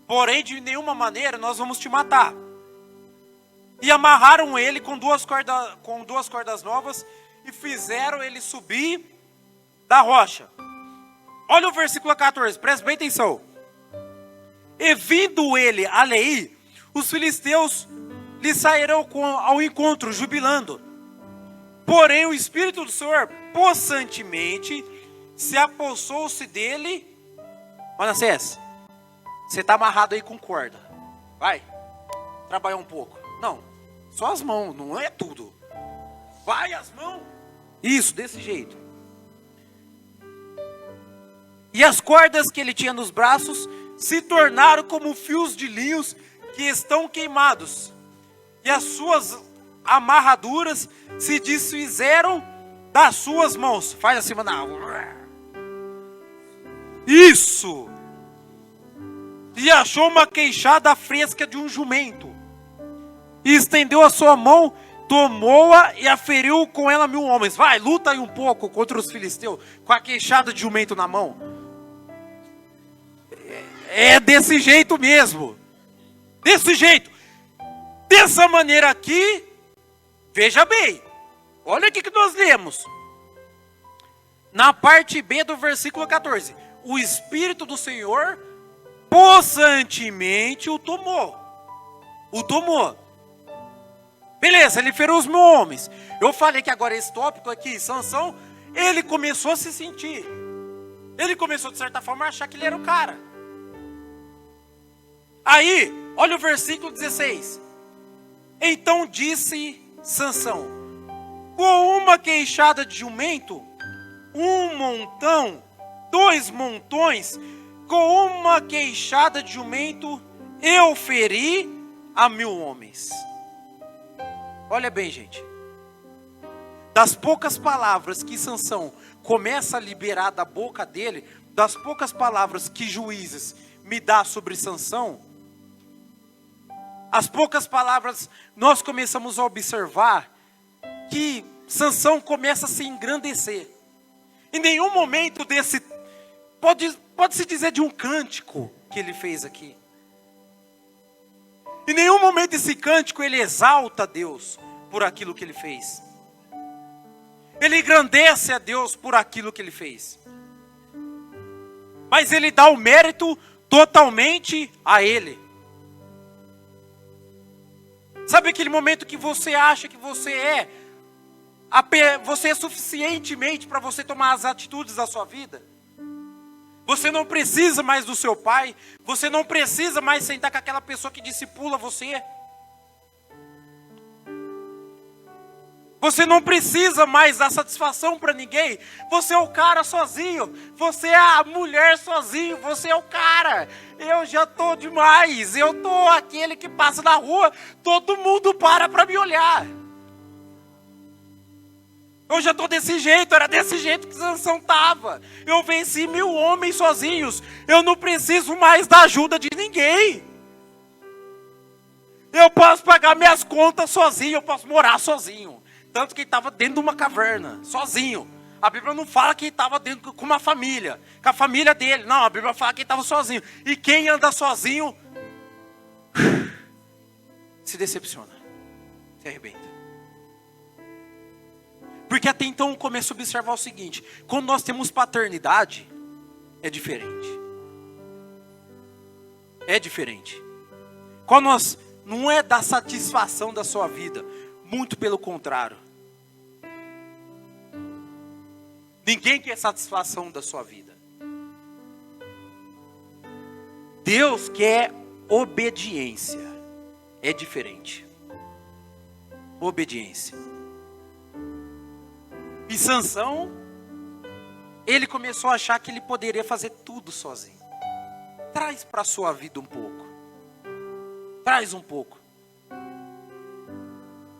Porém, de nenhuma maneira nós vamos te matar. E amarraram ele com duas cordas novas e fizeram ele subir da rocha. Olha o versículo 14, presta bem atenção. E vindo ele a Leí, os filisteus lhe saíram ao encontro, jubilando. Porém, o Espírito do Senhor, possantemente, se apossou-se dele. Manassés, você está amarrado aí com corda. Vai, trabalhar um pouco. Não, só as mãos, não é tudo. Vai as mãos. Isso, desse jeito. E as cordas que ele tinha nos braços se tornaram como fios de linhos que estão queimados. E as suas amarraduras se desfizeram das suas mãos. Faz assim, mano. Isso! E achou uma queixada fresca de um jumento. E estendeu a sua mão, tomou-a e aferiu com ela 1000 homens. Vai, luta aí um pouco contra os filisteus, com a queixada de jumento na mão. É desse jeito mesmo. Desse jeito. Dessa maneira aqui, veja bem. Olha o que nós lemos. Na parte B do versículo 14. O Espírito do Senhor possantemente o tomou. O tomou. Beleza, ele feriu os 1000 homens. Eu falei que agora esse tópico aqui, Sansão, ele começou a se sentir. Ele começou, de certa forma, a achar que ele era o cara. Aí, olha o versículo 16. Então disse Sansão: com uma queixada de jumento, 1 montão, 2 montões, com uma queixada de jumento, eu feri a 1000 homens. Olha bem, gente. Das poucas palavras que Sansão começa a liberar da boca dele, das poucas palavras que Juízes me dá sobre Sansão, as poucas palavras nós começamos a observar que Sansão começa a se engrandecer. Em nenhum momento desse, pode-se dizer de um cântico que ele fez aqui. Em nenhum momento desse cântico ele exalta a Deus por aquilo que ele fez. Ele engrandece a Deus por aquilo que ele fez. Mas ele dá o mérito totalmente a ele. Sabe aquele momento que você acha que você é suficientemente para você tomar as atitudes da sua vida? Você não precisa mais do seu pai, você não precisa mais sentar com aquela pessoa que discipula você. Você não precisa mais dar satisfação para ninguém. Você é o cara sozinho. Você é a mulher sozinho. Você é o cara. Eu já tô demais. Eu tô aquele que passa na rua. Todo mundo para me olhar. Eu já tô desse jeito. Era desse jeito que Sansão tava. Eu venci 1000 homens sozinhos. Eu não preciso mais da ajuda de ninguém. Eu posso pagar minhas contas sozinho. Eu posso morar sozinho. Tanto que ele estava dentro de uma caverna, sozinho. A Bíblia não fala que ele estava dentro com uma família, com a família dele. Não, a Bíblia fala que ele estava sozinho. E quem anda sozinho, se decepciona, se arrebenta. Porque até então eu começo a observar o seguinte: quando nós temos paternidade, é diferente. É diferente. Quando nós, não é da satisfação da sua vida, muito pelo contrário. Ninguém quer satisfação da sua vida. Deus quer obediência. É diferente. Obediência. E Sansão, ele começou a achar que ele poderia fazer tudo sozinho. Traz para a sua vida um pouco. Traz um pouco.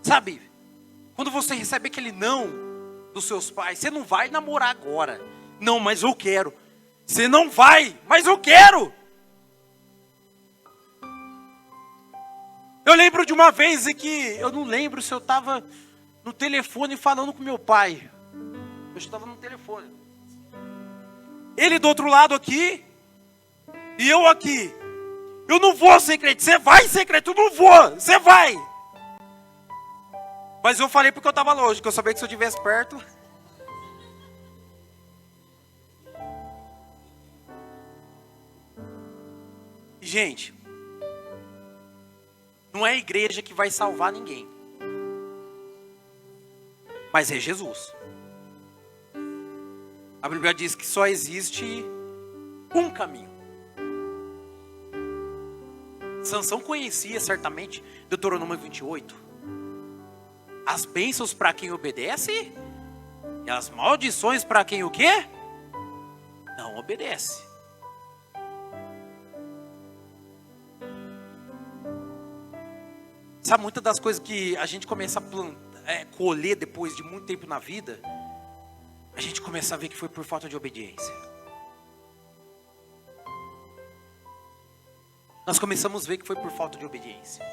Sabe, quando você recebe aquele não dos seus pais, você não vai namorar agora. Não, mas eu quero. Você não vai, mas eu quero. Eu lembro de uma vez em que, eu não lembro se eu estava no telefone falando com meu pai. Eu estava no telefone. Ele do outro lado aqui, e eu aqui. Eu não vou ser crente. Você vai ser crente, eu não vou. Você vai. Mas eu falei porque eu estava longe, porque eu sabia que se eu estivesse perto... Gente, não é a igreja que vai salvar ninguém. Mas é Jesus. A Bíblia diz que só existe um caminho. Sansão conhecia certamente Deuteronômio 28. As bênçãos para quem obedece, e as maldições para quem o quê? não obedece. Sabe, muitas das coisas que a gente começa a colher depois de muito tempo na vida, a gente começa a ver que foi por falta de obediência. Nós começamos a ver que foi por falta de obediência.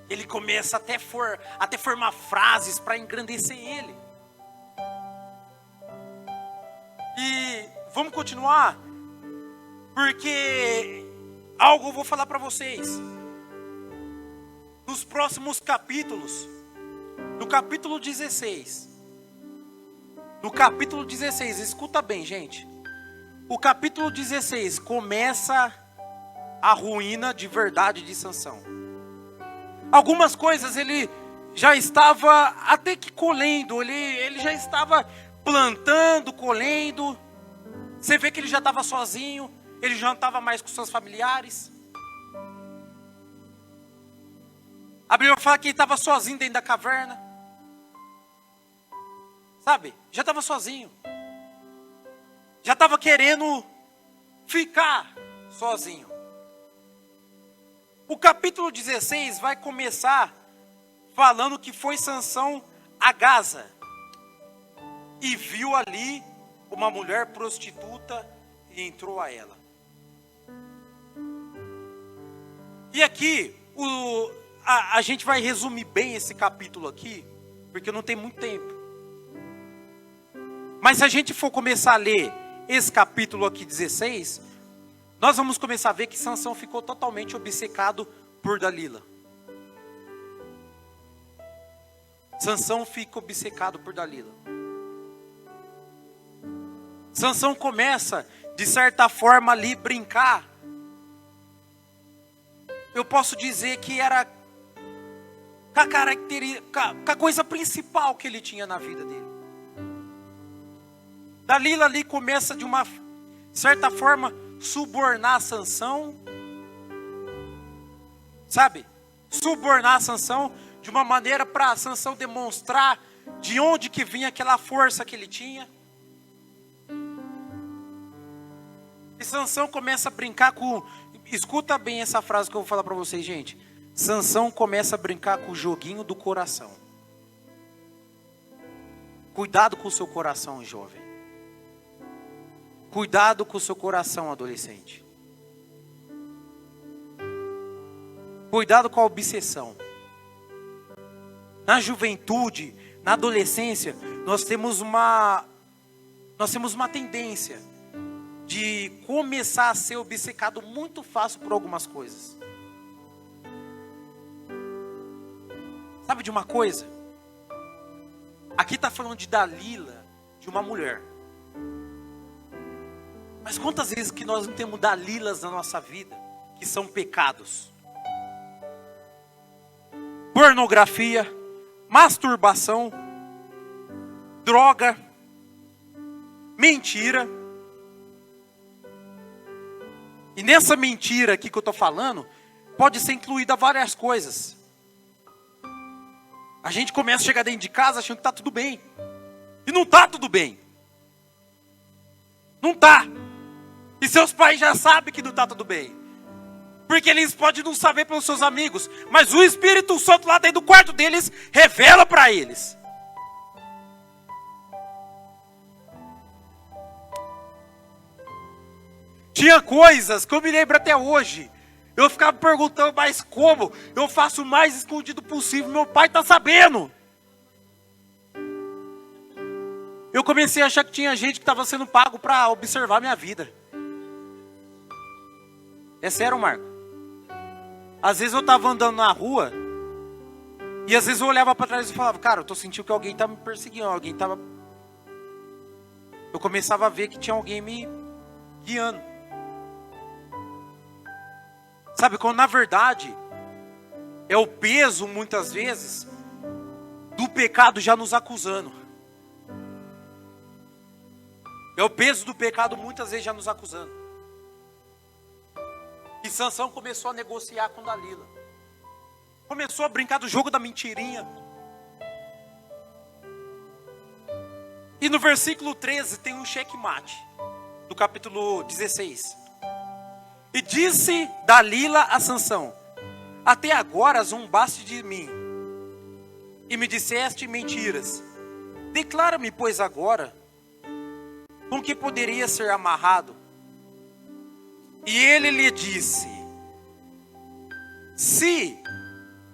Ele começa até formar frases para engrandecer ele. E vamos continuar, porque algo eu vou falar para vocês. Nos próximos capítulos, no capítulo 16, escuta bem, gente. O capítulo 16 começa a ruína de verdade de Sansão. Algumas coisas ele já estava até que colhendo, ele já estava plantando, colhendo. Você vê que ele já estava sozinho, ele já não estava mais com seus familiares. A Bíblia fala que ele estava sozinho dentro da caverna. Sabe, já estava sozinho. Já estava querendo ficar sozinho. O capítulo 16 vai começar falando que foi Sansão a Gaza e viu ali uma mulher prostituta e entrou a ela. E aqui, a gente vai resumir bem esse capítulo aqui, porque não tem muito tempo. Mas se a gente for começar a ler esse capítulo aqui 16, nós vamos começar a ver que Sansão ficou totalmente obcecado por Dalila. Sansão fica obcecado por Dalila. Sansão começa, de certa forma, ali brincar. Eu posso dizer que era com a coisa principal que ele tinha na vida dele. Dalila ali começa de uma certa forma subornar Sansão, sabe? Subornar Sansão de uma maneira para Sansão demonstrar de onde que vinha aquela força que ele tinha. E Sansão começa a brincar com... Escuta bem essa frase que eu vou falar para vocês, gente. Sansão começa a brincar com o joguinho do coração. Cuidado com o seu coração, jovem. Cuidado com o seu coração, adolescente. Cuidado com a obsessão. Na juventude, na adolescência, nós temos uma tendência de começar a ser obcecado muito fácil por algumas coisas. Sabe de uma coisa? Aqui está falando de Dalila, de uma mulher. Mas quantas vezes que nós não temos Dalilas na nossa vida, que são pecados? Pornografia, masturbação, droga, mentira. E nessa mentira aqui que eu estou falando, pode ser incluída várias coisas. A gente começa a chegar dentro de casa achando que está tudo bem. E não está tudo bem. Não está. E seus pais já sabem que não está tudo bem. Porque eles podem não saber pelos seus amigos. Mas o Espírito Santo lá dentro do quarto deles revela para eles. Tinha coisas que eu me lembro até hoje. Eu ficava me perguntando, mas como? Eu faço o mais escondido possível. Meu pai está sabendo. Eu comecei a achar que tinha gente que estava sendo pago para observar minha vida. É sério, Marco. Às vezes eu estava andando na rua e às vezes eu olhava para trás e falava, cara, eu estou sentindo que alguém está me perseguindo, alguém estava... Eu começava a ver que tinha alguém me guiando. Sabe, quando na verdade é o peso, muitas vezes, do pecado já nos acusando. É o peso do pecado muitas vezes já nos acusando. E Sansão começou a negociar com Dalila. Começou a brincar do jogo da mentirinha. E no versículo 13 tem um checkmate, do capítulo 16. E disse Dalila a Sansão: até agora zombaste de mim, e me disseste mentiras. Declara-me, pois, agora, com que poderia ser amarrado. E ele lhe disse: se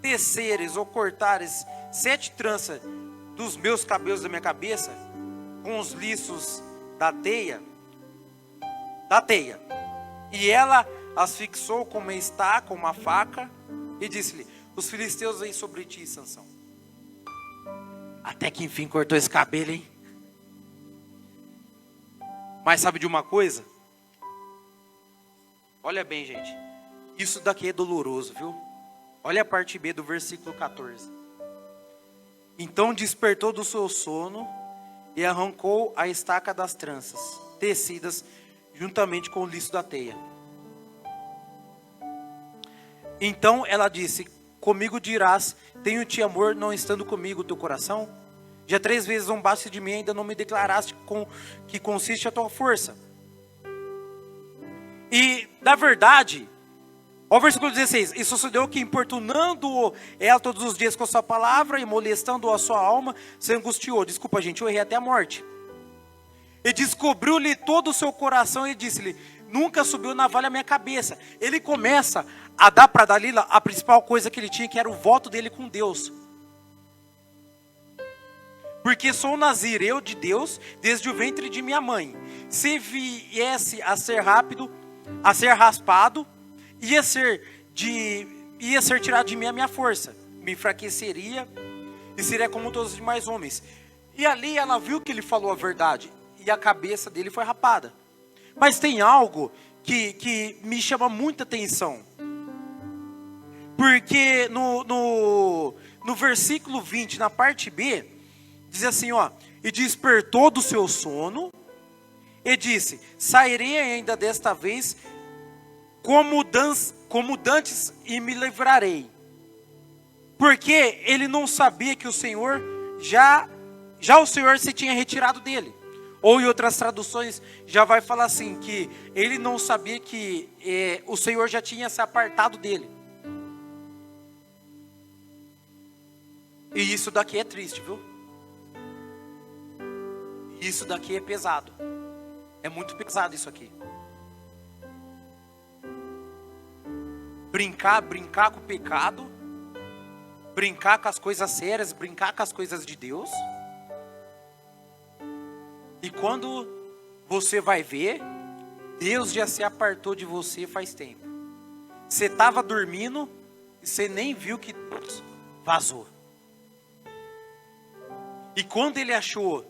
teceres ou cortares 7 tranças dos meus cabelos da minha cabeça, com os liços da teia, e ela as fixou com uma estaca, uma faca, e disse-lhe: os filisteus vêm sobre ti, Sansão. Até que enfim cortou esse cabelo, hein? Mas sabe de uma coisa? Olha bem, gente. Isso daqui é doloroso, viu? Olha a parte B do versículo 14. Então despertou do seu sono e arrancou a estaca das tranças, tecidas juntamente com o liço da teia. Então ela disse: comigo dirás, tenho-te amor, não estando comigo o teu coração? Já 3 vezes zombaste de mim, ainda não me declaraste com que consiste a tua força. E, na verdade, ó, versículo 16: e sucedeu que, importunando ela todos os dias com a sua palavra e molestando a sua alma, se angustiou. Desculpa, gente, eu errei até a morte. E descobriu-lhe todo o seu coração e disse-lhe: nunca subiu navalha a minha cabeça. Ele começa a dar para Dalila a principal coisa que ele tinha, que era o voto dele com Deus. Porque sou nazireu de Deus desde o ventre de minha mãe. Se viesse a ser rápido, a ser raspado, ia ser tirado de mim a minha força. Me enfraqueceria e seria como todos os demais homens. E ali ela viu que ele falou a verdade. E a cabeça dele foi rapada. Mas tem algo que me chama muita atenção. Porque no versículo 20, na parte B, diz assim, ó: e despertou do seu sono, e disse: sairei ainda desta vez como dantes e me livrarei. Porque ele não sabia que o Senhor, já o Senhor se tinha retirado dele. Ou em outras traduções já vai falar assim, que ele não sabia que o Senhor já tinha se apartado dele. E isso daqui é triste, viu? Isso daqui é pesado. É muito pesado isso aqui. Brincar com o pecado, brincar com as coisas sérias, brincar com as coisas de Deus. E quando você vai ver, Deus já se apartou de você faz tempo. Você estava dormindo e você nem viu que Deus vazou. E quando ele achou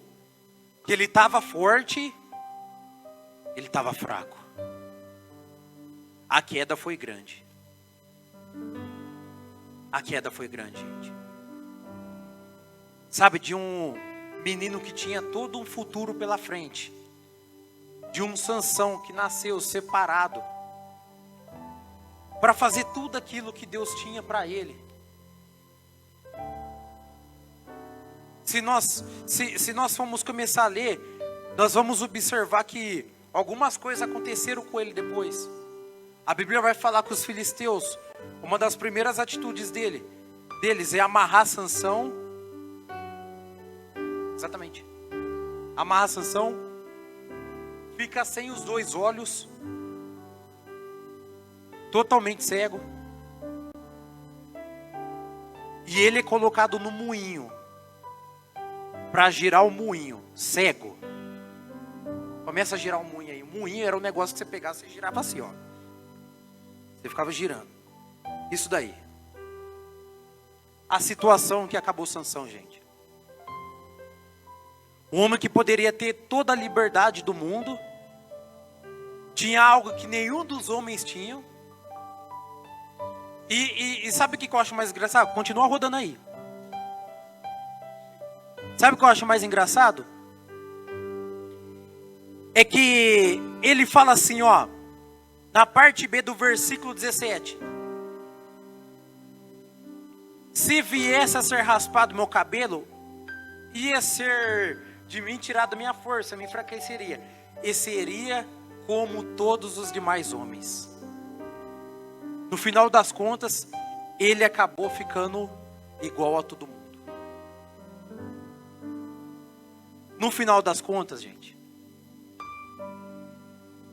que ele estava forte, ele estava fraco. A queda foi grande. A queda foi grande, gente. Sabe, de um menino que tinha todo um futuro pela frente. De um Sansão que nasceu separado. Para fazer tudo aquilo que Deus tinha para ele. Se nós formos começar a ler, nós vamos observar que algumas coisas aconteceram com ele depois. A Bíblia vai falar que os filisteus, uma das primeiras atitudes deles é amarrar Sansão. Exatamente. Amarra Sansão, fica sem os 2 olhos, totalmente cego. E ele é colocado no moinho, para girar o moinho, cego. Começa a girar o moinho aí. O moinho era um negócio que você pegava, você girava assim, ó. Você ficava girando. Isso daí. A situação que acabou Sansão, gente. Um homem que poderia ter toda a liberdade do mundo, tinha algo que nenhum dos homens tinham. E sabe o que eu acho mais engraçado? Continua rodando aí. Sabe o que eu acho mais engraçado? É que ele fala assim, ó, na parte B do versículo 17. Se viesse a ser raspado meu cabelo, ia ser de mim tirar da minha força, me enfraqueceria. E seria como todos os demais homens. No final das contas, ele acabou ficando igual a todo mundo. No final das contas, gente,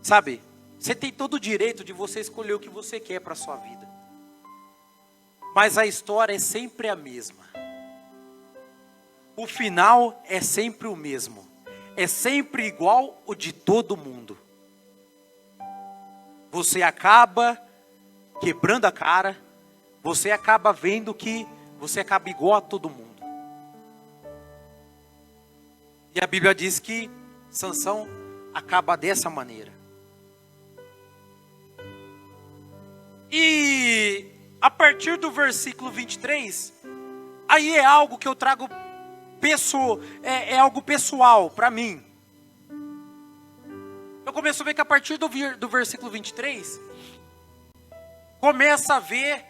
sabe, você tem todo o direito de você escolher o que você quer para a sua vida. Mas a história é sempre a mesma. O final é sempre o mesmo. É sempre igual o de todo mundo. Você acaba quebrando a cara. Você acaba vendo que você acaba igual a todo mundo. E a Bíblia diz que Sansão acaba dessa maneira. E a partir do versículo 23, aí é algo que eu trago é algo pessoal para mim. Eu começo a ver que a partir do versículo 23, começa a ver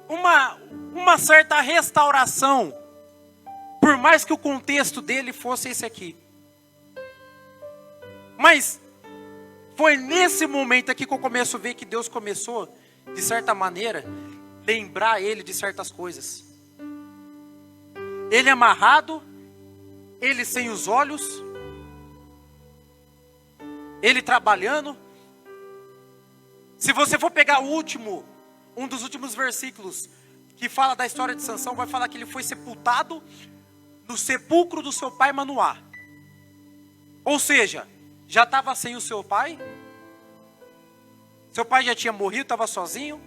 uma certa restauração, por mais que o contexto dele fosse esse aqui. Mas foi nesse momento aqui que eu começo a ver que Deus começou, de certa maneira, lembrar ele de certas coisas. Ele amarrado, ele sem os olhos, ele trabalhando. Se você for pegar um dos últimos versículos que fala da história de Sansão, vai falar que ele foi sepultado no sepulcro do seu pai Manoá. Ou seja, já estava sem o seu pai. Seu pai já tinha morrido, estava sozinho.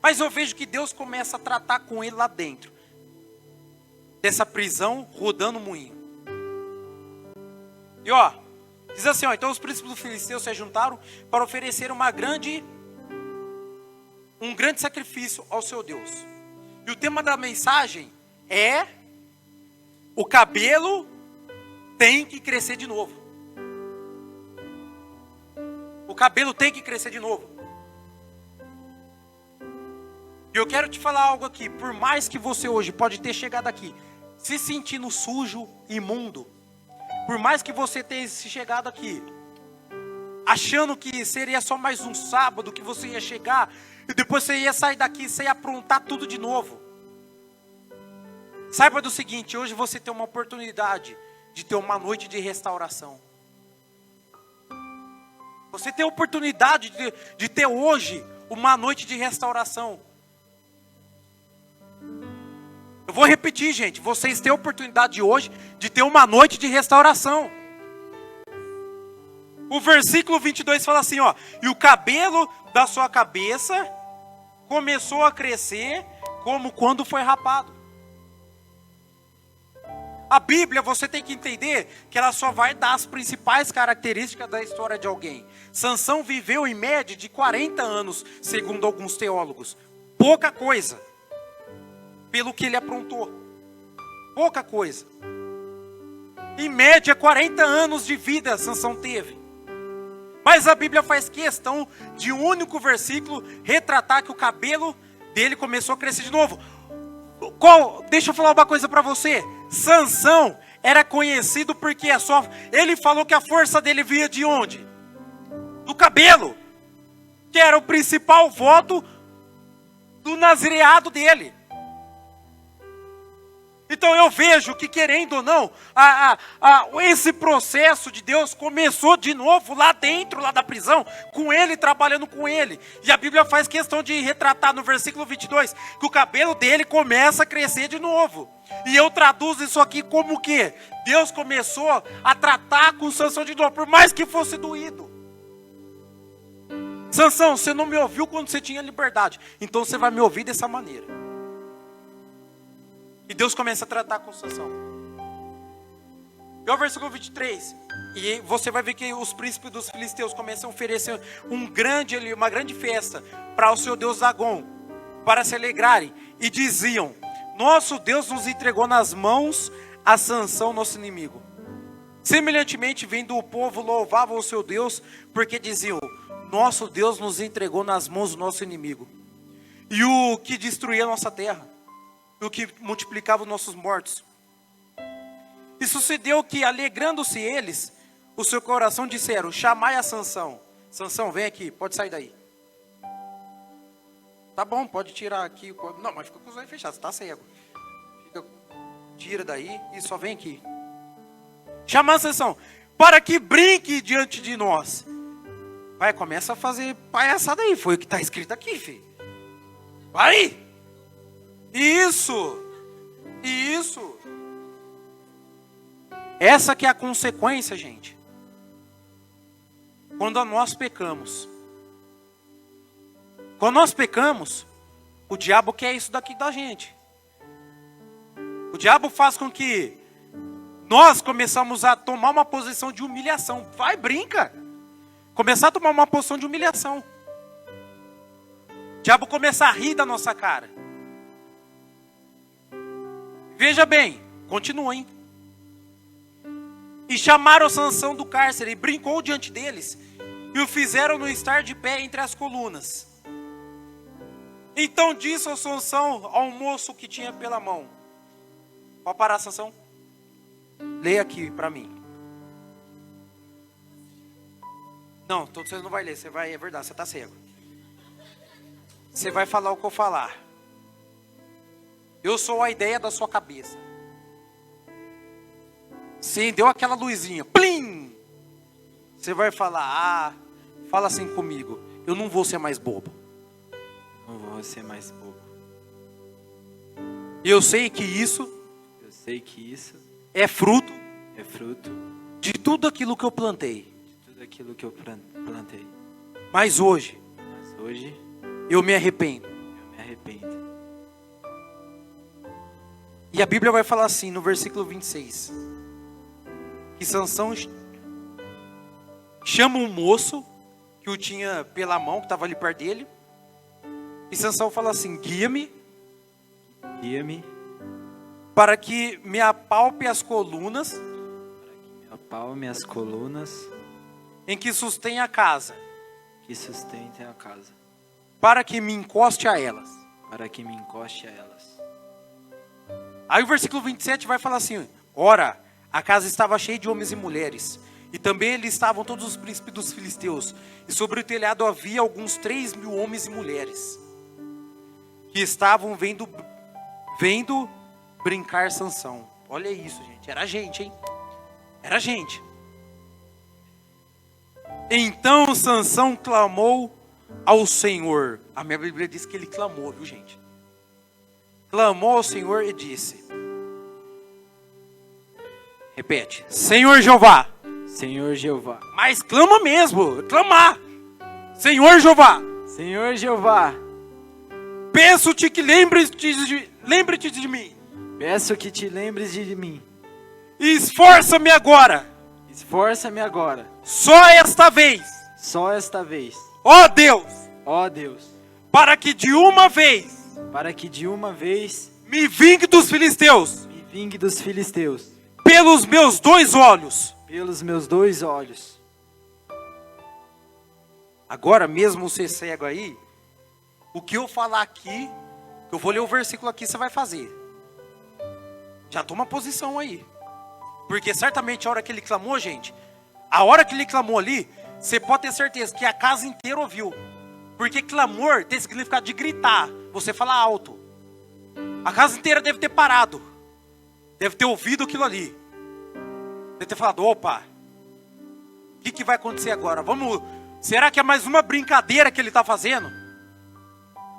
Mas eu vejo que Deus começa a tratar com ele lá dentro dessa prisão, rodando o moinho. E diz assim, então os príncipes dos filisteus se juntaram para oferecer um grande sacrifício ao seu Deus. E o tema da mensagem é: o cabelo tem que crescer de novo. O cabelo tem que crescer de novo. E eu quero te falar algo aqui. Por mais que você hoje pode ter chegado aqui se sentindo sujo, imundo, por mais que você tenha chegado aqui achando que seria só mais um sábado, que você ia chegar e depois você ia sair daqui e você ia aprontar tudo de novo, saiba do seguinte: hoje você tem uma oportunidade de ter uma noite de restauração. Você tem a oportunidade de ter hoje uma noite de restauração. Eu vou repetir, gente. Vocês têm a oportunidade hoje de ter uma noite de restauração. O versículo 22 fala assim, e o cabelo da sua cabeça começou a crescer como quando foi rapado. A Bíblia, você tem que entender que ela só vai dar as principais características da história de alguém. Sansão viveu em média de 40 anos, segundo alguns teólogos. Pouca coisa, pelo que ele aprontou. Pouca coisa. Em média, 40 anos de vida Sansão teve. Mas a Bíblia faz questão de um único versículo retratar que o cabelo dele começou a crescer de novo. Deixa eu falar uma coisa para você. Sansão era conhecido porque ele falou que a força dele vinha de onde? Do cabelo, que era o principal voto do nazireado dele. Então eu vejo que, querendo ou não, esse processo de Deus começou de novo lá dentro, lá da prisão, com ele, trabalhando com ele. E a Bíblia faz questão de retratar no versículo 22, que o cabelo dele começa a crescer de novo. E eu traduzo isso aqui como que Deus começou a tratar com Sansão de novo, por mais que fosse doído. Sansão, você não me ouviu quando você tinha liberdade, então você vai me ouvir dessa maneira. E Deus começa a tratar com Sansão. E o versículo 23. E você vai ver que os príncipes dos filisteus começam a oferecer uma grande festa para o seu Deus Dagon, para se alegrarem. E diziam: nosso Deus nos entregou nas mãos a Sansão, nosso inimigo. Semelhantemente, vendo o povo, louvavam o seu Deus, porque diziam: nosso Deus nos entregou nas mãos do nosso inimigo, e o que destruía a nossa terra. e o que multiplicava os nossos mortos. E sucedeu que, alegrando-se eles, o seu coração disseram: chamai a Sansão. Sansão, vem aqui, pode sair daí. Tá bom, pode tirar aqui. Não, mas fica com os olhos fechados, você está cego. Tira daí e só vem aqui. Chama a Sansão, para que brinque diante de nós. Vai, começa a fazer palhaçada aí, foi o que está escrito aqui, filho. Vai! Isso! Essa que é a consequência, gente. Quando nós pecamos. Quando nós pecamos, o diabo quer isso daqui da gente. O diabo faz com que nós começamos a tomar uma posição de humilhação. Vai, brinca. Começar a tomar uma posição de humilhação. O diabo começa a rir da nossa cara. Veja bem, continua, hein? E chamaram Sansão do cárcere, e brincou diante deles, e o fizeram no estar de pé entre as colunas. Então disse Sansão ao moço que tinha pela mão. Pode parar, Sansão? Leia aqui para mim. Não, você não vai ler, você vai, é verdade, você está cego. Você vai falar o que eu falar. Eu sou a ideia da sua cabeça. Acendeu aquela luzinha, plim! Você vai falar, fala assim comigo: eu não vou ser mais bobo. Não vou ser mais bobo. E eu sei que isso é fruto de tudo aquilo que eu plantei. Mas hoje eu me arrependo. E a Bíblia vai falar assim no versículo 26. Que Sansão chama um moço que o tinha pela mão, que estava ali perto dele. E Sansão fala assim: guia-me para que me apalpe as colunas em que sustém a casa, para que me encoste a elas. Aí o versículo 27 vai falar assim: ora, a casa estava cheia de homens e mulheres, e também ali estavam todos os príncipes dos filisteus, e sobre o telhado havia alguns 3.000 homens e mulheres, que estavam vendo brincar Sansão. Olha isso, gente, era gente, hein? Era gente. Então Sansão clamou ao Senhor. A minha Bíblia diz que ele clamou, viu, gente? Clamou ao Senhor e disse, repete: Senhor Jeová. Mas clama mesmo, clamar. Senhor Jeová. Peço-te que lembre-te de mim. Peço que te lembres de mim. E esforça-me agora. Só esta vez. Ó Deus. Para que de uma vez me vingue dos filisteus. Pelos meus dois olhos. Agora mesmo você cego aí, o que eu falar aqui, eu vou ler o versículo aqui, você vai fazer. Já toma posição aí. Porque certamente a hora que ele clamou, gente, a hora que ele clamou ali, você pode ter certeza que a casa inteira ouviu. Porque clamor tem significado de gritar, você falar alto. A casa inteira deve ter parado. Deve ter ouvido aquilo ali. Deve ter falado: opa, o que vai acontecer agora? Será que é mais uma brincadeira que ele está fazendo?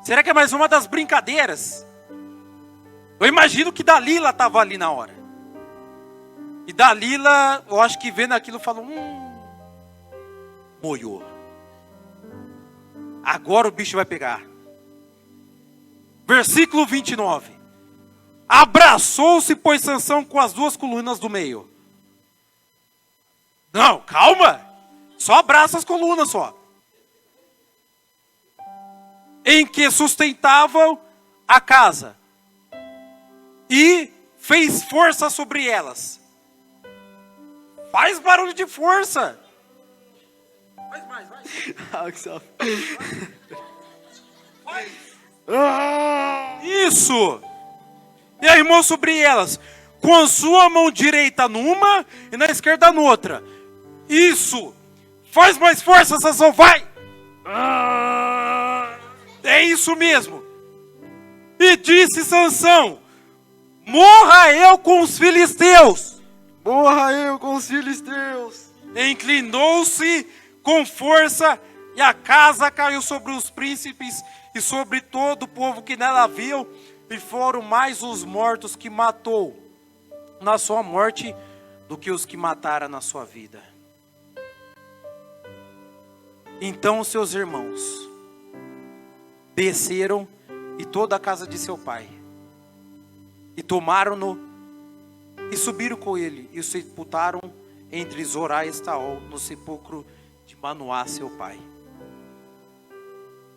Será que é mais uma das brincadeiras? Eu imagino que Dalila estava ali na hora. E Dalila, eu acho que vendo aquilo, falou: moiou. Agora o bicho vai pegar. Versículo 29. Abraçou-se, pois, Sansão com as duas colunas do meio. Não, calma. Só abraça as colunas só. Em que sustentavam a casa. E fez força sobre elas. Faz barulho de força. Vai. Isso. e arrimou sobre elas, com a sua mão direita numa e na esquerda noutra. Isso! Faz mais força, Sansão, vai! É isso mesmo! E disse Sansão: morra eu com os filisteus! Morra eu com os filisteus! Inclinou-se com força, e a casa caiu sobre os príncipes e sobre todo o povo que nela viu, e foram mais os mortos que matou na sua morte do que os que mataram na sua vida. Então os seus irmãos desceram, e toda a casa de seu pai, e tomaram-no e subiram com ele, e o sepultaram entre Zorá e Estaol, no sepulcro de Manoá seu pai.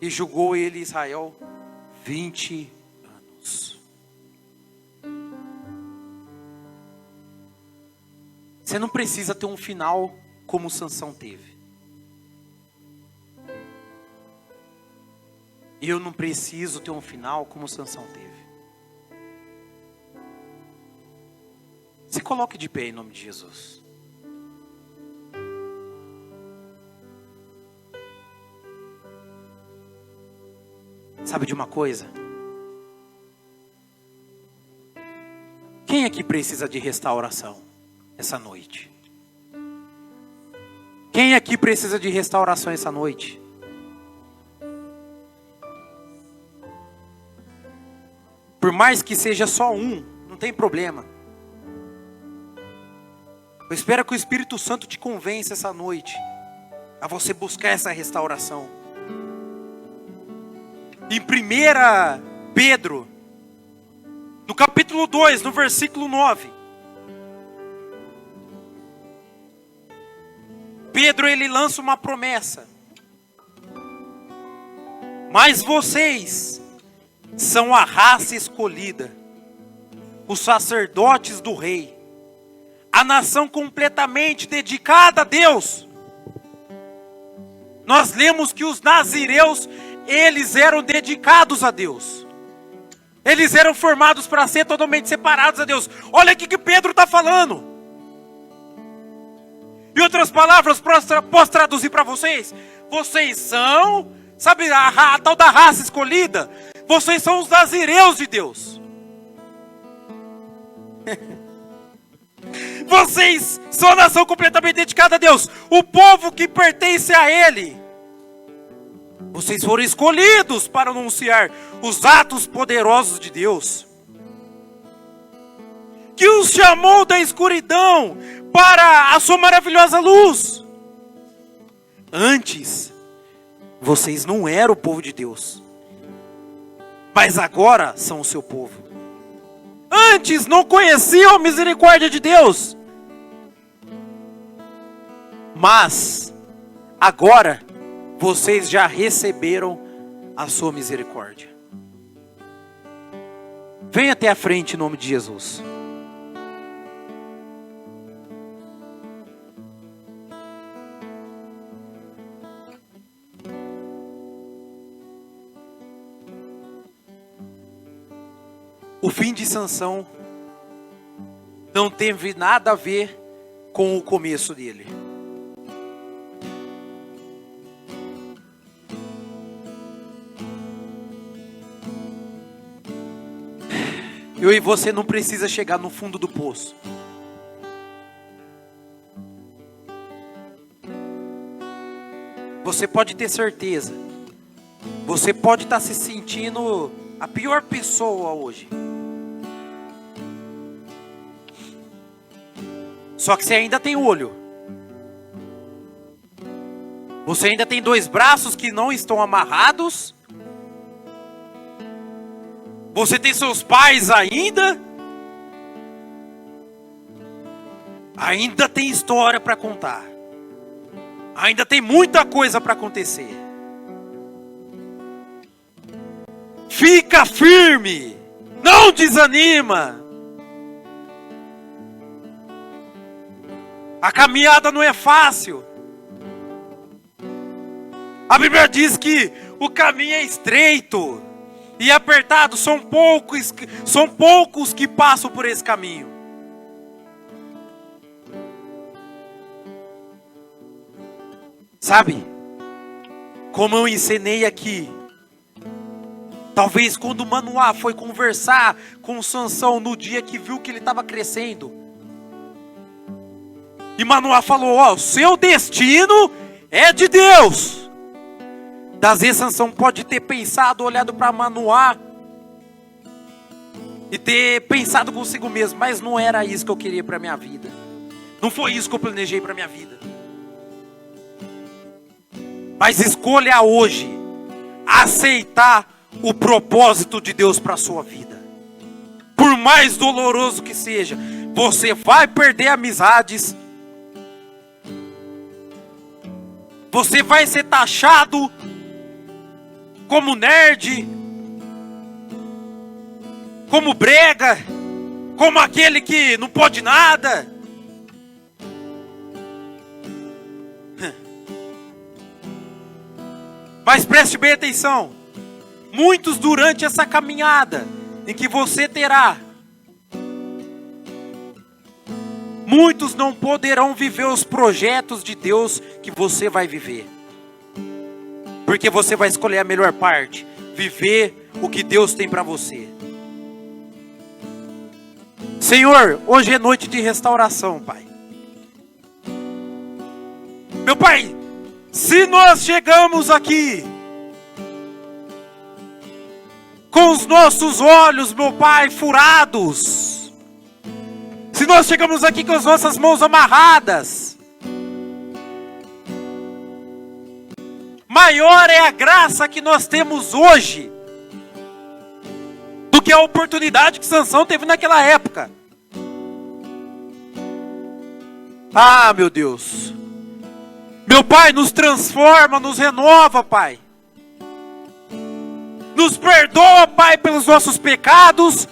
E julgou ele Israel 20 anos. Você não precisa ter um final como Sansão teve. Eu não preciso ter um final como Sansão teve. Se coloque de pé em nome de Jesus. Sabe de uma coisa? Quem aqui precisa de restauração essa noite? Quem aqui precisa de restauração essa noite? Por mais que seja só um, não tem problema. Eu espero que o Espírito Santo te convença essa noite a você buscar essa restauração. Em 1 Pedro, no capítulo 2, no versículo 9. Pedro, ele lança uma promessa. Mas vocês são a raça escolhida, os sacerdotes do rei, a nação completamente dedicada a Deus. Nós lemos que os nazireus, eles eram dedicados a Deus. Eles eram formados para ser totalmente separados a Deus. Olha o que Pedro está falando. Em outras palavras, posso traduzir para vocês? Vocês são, sabe, a tal da raça escolhida? Vocês são os nazireus de Deus. Vocês são a nação completamente dedicada a Deus. O povo que pertence a Ele. Vocês foram escolhidos para anunciar os atos poderosos de Deus, que os chamou da escuridão para a sua maravilhosa luz. Antes, vocês não eram o povo de Deus, mas agora são o seu povo. Antes não conheciam a misericórdia de Deus, mas agora vocês já receberam a sua misericórdia. Venha até a frente em nome de Jesus. O fim de Sansão não teve nada a ver com o começo dele. Eu e você não precisa chegar no fundo do poço. Você pode ter certeza. Você pode estar se sentindo a pior pessoa hoje. Só que você ainda tem olho. Você ainda tem 2 braços que não estão amarrados. Você tem seus pais ainda. Ainda tem história para contar. Ainda tem muita coisa para acontecer. Fica firme. Não desanima. A caminhada não é fácil. A Bíblia diz que o caminho é estreito e apertado, são poucos que passam por esse caminho. Sabe, como eu ensinei aqui, talvez quando Manoá foi conversar com Sansão no dia que viu que ele estava crescendo, e Manoá falou, ó, o seu destino é de Deus. Às vezes Sansão pode ter pensado, olhado para Manoá e ter pensado consigo mesmo, mas não era isso que eu queria para minha vida. Não foi isso que eu planejei para minha vida. Mas escolha hoje aceitar o propósito de Deus para a sua vida. Por mais doloroso que seja, você vai perder amizades. Você vai ser taxado como nerd, como brega, como aquele que não pode nada. Mas preste bem atenção. Muitos durante essa caminhada em que você terá, muitos não poderão viver os projetos de Deus que você vai viver. Porque você vai escolher a melhor parte, viver o que Deus tem para você. Senhor, hoje é noite de restauração, Pai. Meu Pai, se nós chegamos aqui com os nossos olhos, meu Pai, furados, se nós chegamos aqui com as nossas mãos amarradas, maior é a graça que nós temos hoje do que a oportunidade que Sansão teve naquela época. Ah, meu Deus. Meu Pai, nos transforma, nos renova, Pai. Nos perdoa, Pai, pelos nossos pecados.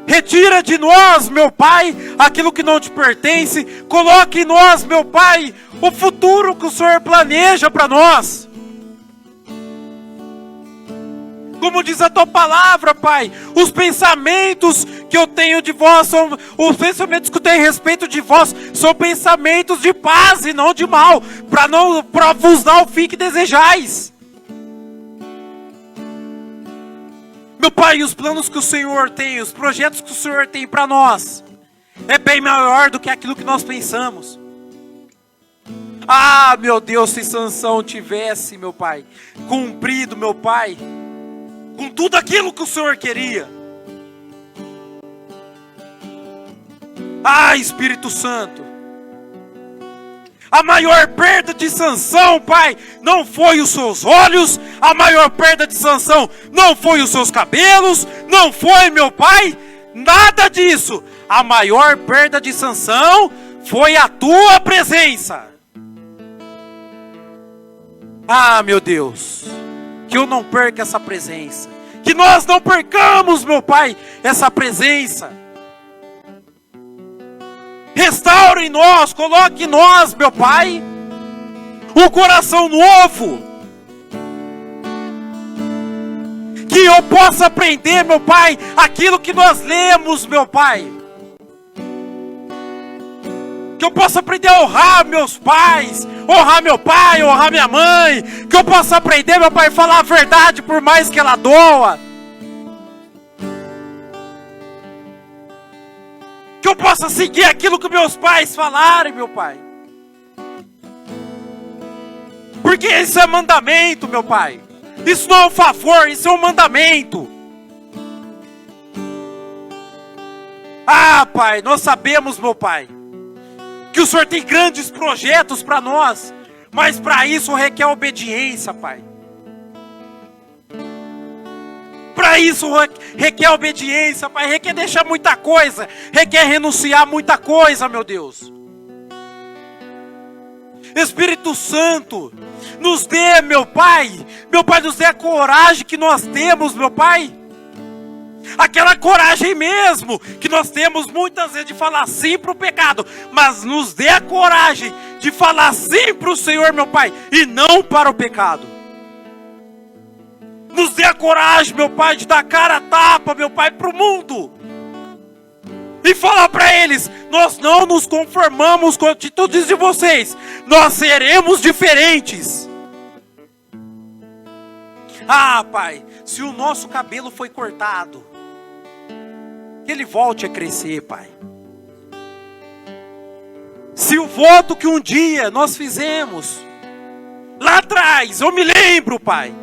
Retira de nós, meu Pai, aquilo que não te pertence. Coloque em nós, meu Pai, o futuro que o Senhor planeja para nós. Como diz a tua palavra, Pai, os pensamentos que eu tenho de vós, os pensamentos que eu tenho a respeito de vós, são pensamentos de paz e não de mal, para vos dar o fim que desejais. Meu Pai, os planos que o Senhor tem, os projetos que o Senhor tem para nós, é bem maior do que aquilo que nós pensamos. Ah, meu Deus, se Sansão tivesse, meu Pai, cumprido, meu Pai, com tudo aquilo que o Senhor queria. Ah, Espírito Santo, a maior perda de Sansão, Pai, não foi os seus olhos. A maior perda de Sansão não foi os seus cabelos. Não foi, meu Pai, nada disso. A maior perda de Sansão foi a tua presença. Ah, meu Deus, que eu não perca essa presença. Que nós não percamos, meu Pai, essa presença. Restaure em nós, coloque em nós, meu Pai, um coração novo. Que eu possa aprender, meu Pai, aquilo que nós lemos, meu Pai. Que eu possa aprender a honrar meus pais, honrar meu pai, honrar minha mãe. Que eu possa aprender, meu Pai, a falar a verdade por mais que ela doa. Que eu possa seguir aquilo que meus pais falarem, meu Pai. Porque isso é mandamento, meu Pai. Isso não é um favor, isso é um mandamento. Ah, Pai, nós sabemos, meu Pai, que o Senhor tem grandes projetos para nós, mas para isso requer obediência, Pai. Para isso requer obediência, Pai, requer deixar muita coisa, requer renunciar muita coisa, meu Deus. Espírito Santo, nos dê, meu Pai, nos dê a coragem que nós temos, meu Pai. Aquela coragem mesmo que nós temos muitas vezes de falar sim para o pecado, mas nos dê a coragem de falar sim para o Senhor, meu Pai, e não para o pecado. Nos dê a coragem, meu Pai, de dar cara a tapa, meu Pai, para o mundo. E falar para eles, nós não nos conformamos com atitudes de vocês. Nós seremos diferentes. Ah, Pai, se o nosso cabelo foi cortado, que ele volte a crescer, Pai. Se o voto que um dia nós fizemos, lá atrás, eu me lembro, Pai.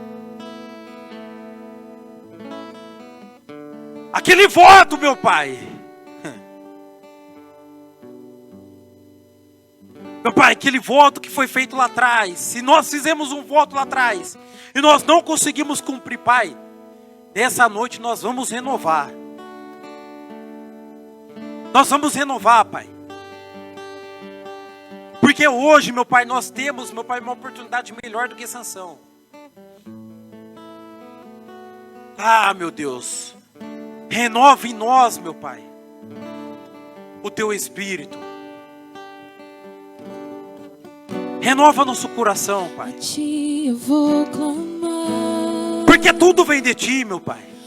Aquele voto, meu Pai. Meu Pai, aquele voto que foi feito lá atrás. Se nós fizemos um voto lá atrás e nós não conseguimos cumprir, Pai, nessa noite nós vamos renovar. Nós vamos renovar, Pai. Porque hoje, meu Pai, nós temos, meu Pai, uma oportunidade melhor do que Sansão. Ah, meu Deus. Renova em nós, meu Pai, o Teu Espírito. Renova nosso coração, Pai. Eu vou clamar. Porque tudo vem de Ti, meu Pai.